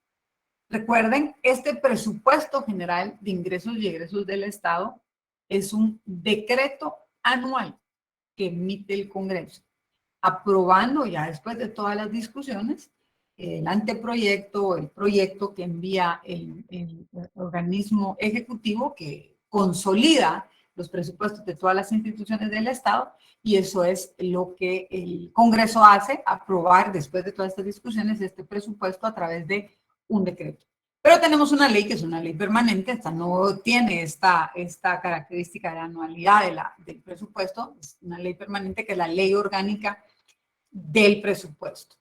Recuerden, este Presupuesto General de Ingresos y Egresos del Estado es un decreto anual que emite el Congreso, aprobando ya después de todas las discusiones el anteproyecto, el proyecto que envía el organismo ejecutivo que consolida los presupuestos de todas las instituciones del Estado, y eso es lo que el Congreso hace, aprobar después de todas estas discusiones este presupuesto a través de un decreto. Pero tenemos una ley que es una ley permanente, esta no tiene esta característica de anualidad del presupuesto, es una ley permanente que es la Ley Orgánica del Presupuesto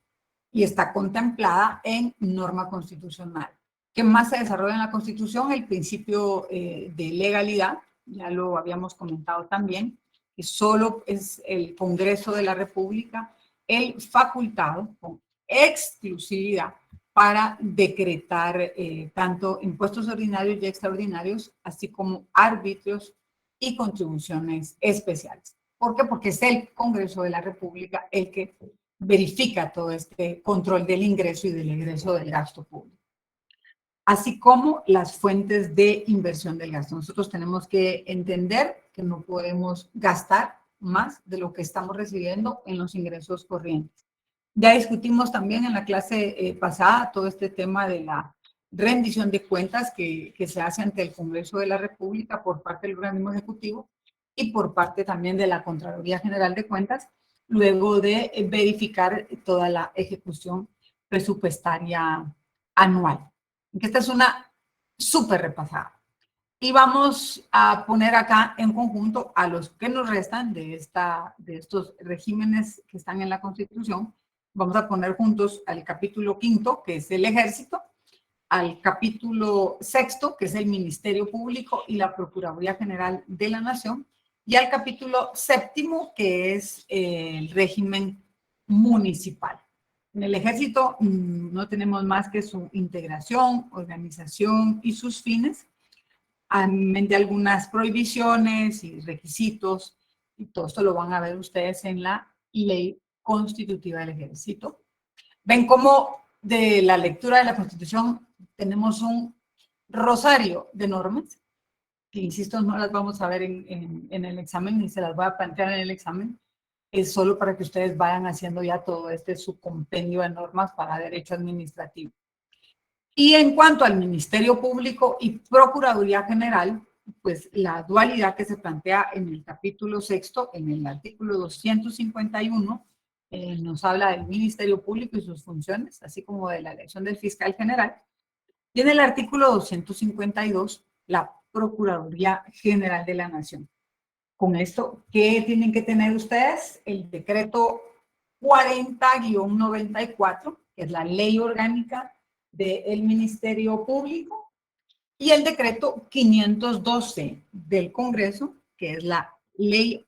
y está contemplada en norma constitucional. ¿Qué más se desarrolla en la Constitución? El principio de legalidad, ya lo habíamos comentado también, que solo es el Congreso de la República el facultado con exclusividad para decretar tanto impuestos ordinarios y extraordinarios, así como arbitrios y contribuciones especiales. ¿Por qué? Porque es el Congreso de la República el que verifica todo este control del ingreso y del egreso del gasto público, así como las fuentes de inversión del gasto. Nosotros tenemos que entender que no podemos gastar más de lo que estamos recibiendo en los ingresos corrientes. Ya discutimos también en la clase pasada todo este tema de la rendición de cuentas que se hace ante el Congreso de la República por parte del organismo ejecutivo y por parte también de la Contraloría General de Cuentas, luego de verificar toda la ejecución presupuestaria anual. Esta es una súper repasada. Y vamos a poner acá en conjunto a los que nos restan de estos regímenes que están en la Constitución. Vamos a poner juntos al capítulo 5, que es el Ejército, al capítulo 6, que es el Ministerio Público y la Procuraduría General de la Nación, y al capítulo 7, que es el régimen municipal. En el Ejército no tenemos más que su integración, organización y sus fines, de algunas prohibiciones y requisitos, y todo esto lo van a ver ustedes en la Ley Constitutiva del Ejército. Ven cómo de la lectura de la Constitución tenemos un rosario de normas, que insisto, no las vamos a ver en el examen, ni se las voy a plantear en el examen, es solo para que ustedes vayan haciendo ya todo su compendio de normas para derecho administrativo. Y en cuanto al Ministerio Público y Procuraduría General, pues la dualidad que se plantea en el capítulo 6, en el artículo 251, nos habla del Ministerio Público y sus funciones, así como de la elección del fiscal general. Y en el artículo 252, la Procuraduría General de la Nación. Con esto, ¿qué tienen que tener ustedes? El decreto 40-94, que es la ley orgánica del Ministerio Público, y el decreto 512 del Congreso, que es la ley,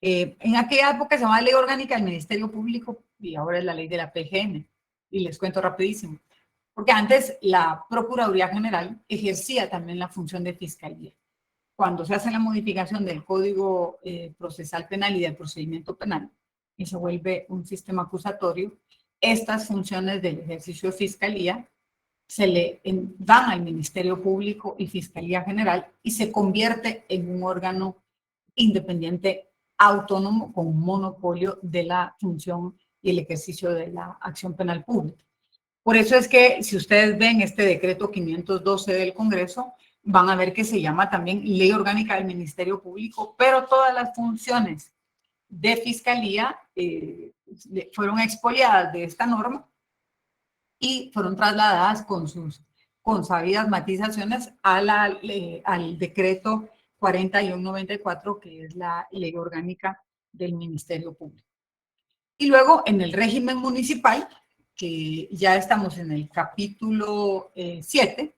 en aquella época se llamaba Ley Orgánica del Ministerio Público y ahora es la ley de la PGN. Y les cuento rapidísimo, porque antes la Procuraduría General ejercía también la función de fiscalía. Cuando se hace la modificación del Código Procesal Penal y del Procedimiento Penal y se vuelve un sistema acusatorio, estas funciones del ejercicio de fiscalía se le dan al Ministerio Público y Fiscalía General y se convierte en un órgano independiente, autónomo, con un monopolio de la función y el ejercicio de la acción penal pública. Por eso es que si ustedes ven este decreto 512 del Congreso, van a ver que se llama también Ley Orgánica del Ministerio Público, pero todas las funciones de fiscalía fueron expoliadas de esta norma y fueron trasladadas con sus consabidas matizaciones al decreto 4194, que es la Ley Orgánica del Ministerio Público. Y luego en el régimen municipal, que ya estamos en el capítulo 7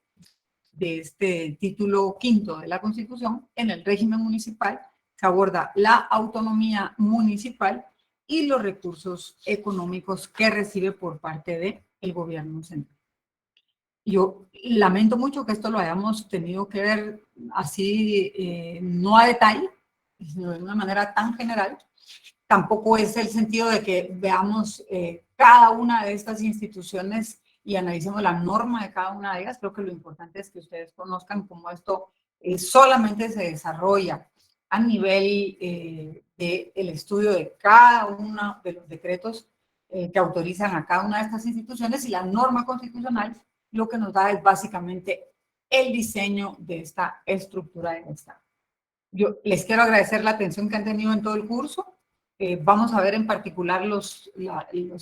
de este título quinto de la Constitución, en el régimen municipal se aborda la autonomía municipal y los recursos económicos que recibe por parte del gobierno central. Yo lamento mucho que esto lo hayamos tenido que ver así, no a detalle, sino de una manera tan general. Tampoco es el sentido de que veamos cada una de estas instituciones y analicemos la norma de cada una de ellas. Creo que lo importante es que ustedes conozcan cómo esto solamente se desarrolla a nivel del estudio de cada uno de los decretos que autorizan a cada una de estas instituciones, y la norma constitucional lo que nos da es básicamente el diseño de esta estructura del Estado. Yo les quiero agradecer la atención que han tenido en todo el curso. Vamos a ver en particular los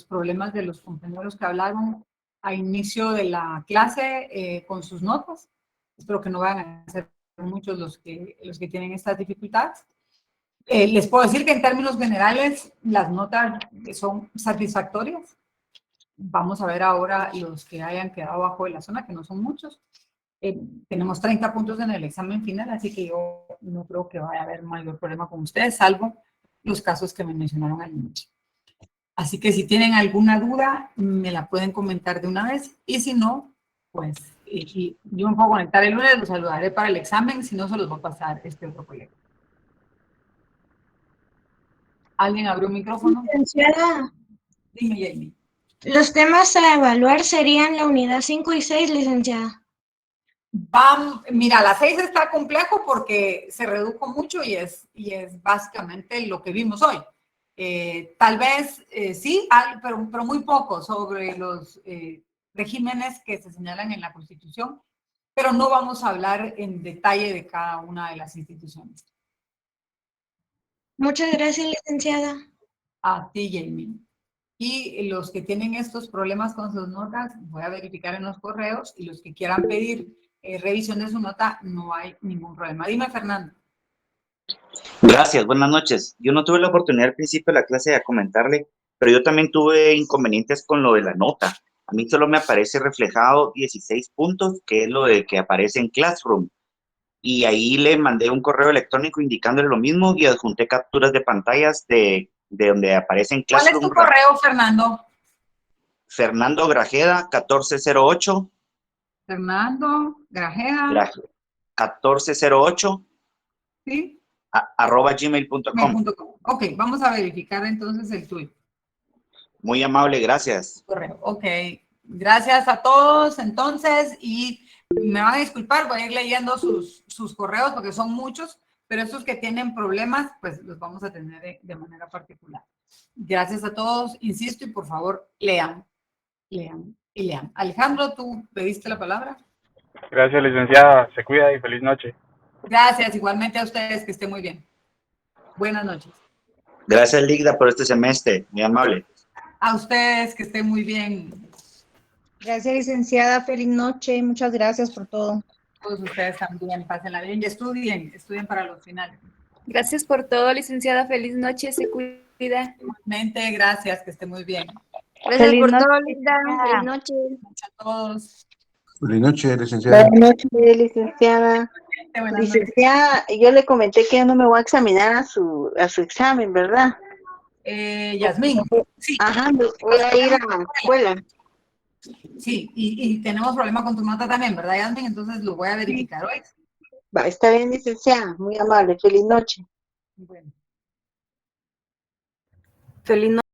problemas de los compañeros que hablaron a inicio de la clase con sus notas. Espero que no vayan a ser muchos los que tienen estas dificultades. Les puedo decir que en términos generales las notas son satisfactorias. Vamos a ver ahora los que hayan quedado abajo de la zona, que no son muchos. Tenemos 30 puntos en el examen final, así que yo no creo que vaya a haber mayor problema con ustedes, salvo los casos que me mencionaron al inicio. Así que si tienen alguna duda, me la pueden comentar de una vez, y si no, pues yo me puedo conectar el lunes, los saludaré para el examen, si no se los va a pasar este otro colega. ¿Alguien abrió un micrófono? Licenciada, Dime, Jamie. los temas a evaluar serían la unidad 5 y 6, licenciada. Mira, la 6 está complejo porque se redujo mucho y es básicamente lo que vimos hoy. Tal vez sí, pero muy poco sobre los regímenes que se señalan en la Constitución, pero no vamos a hablar en detalle de cada una de las instituciones. Muchas gracias, licenciada. A ti, Jamie. Y los que tienen estos problemas con sus notas, voy a verificar en los correos, y los que quieran pedir revisión de su nota, no hay ningún problema. Dime, Fernando. Gracias, buenas noches. Yo no tuve la oportunidad al principio de la clase de comentarle, pero yo también tuve inconvenientes con lo de la nota. A mí solo me aparece reflejado 16 puntos, que es lo de que aparece en Classroom. Y ahí le mandé un correo electrónico indicándole lo mismo y adjunté capturas de pantallas de donde aparece en Classroom. ¿Cuál es tu correo, Fernando? Fernando Grajeda, 1408. Fernando Grajeda. 1408. Sí. @gmail.com. Ok, vamos a verificar entonces el tuyo. Muy amable, gracias. Correo, ok. Gracias a todos, entonces, y me van a disculpar, voy a ir leyendo sus correos porque son muchos, pero estos que tienen problemas, pues los vamos a tener de manera particular. Gracias a todos, insisto, y por favor, lean. Alejandro, ¿tú pediste la palabra? Gracias, licenciada. Se cuida y feliz noche. Gracias, igualmente a ustedes, que estén muy bien. Buenas noches. Gracias, Ligda, por este semestre. Muy amable. A ustedes, que estén muy bien. Gracias, licenciada. Feliz noche. Muchas gracias por todo. Todos ustedes también, pásenla bien y estudien para los finales. Gracias por todo, licenciada. Feliz noche. Se cuida. Igualmente, gracias, que esté muy bien. Gracias Feliz por noche, todo, Linda. licenciada. Feliz noche. Muchas a todos. Buenas noches, licenciada. Buenas noches, licenciada. Buenas noches. Licenciada, yo le comenté que ya no me voy a examinar a su examen, ¿verdad? Yasmín. Sí. Ajá, voy a ir a la escuela. Sí, y tenemos problema con tu nota también, ¿verdad, Yasmín? Entonces lo voy a verificar hoy. Va, está bien, licenciada. Muy amable. Feliz noche. Bueno. Feliz noche.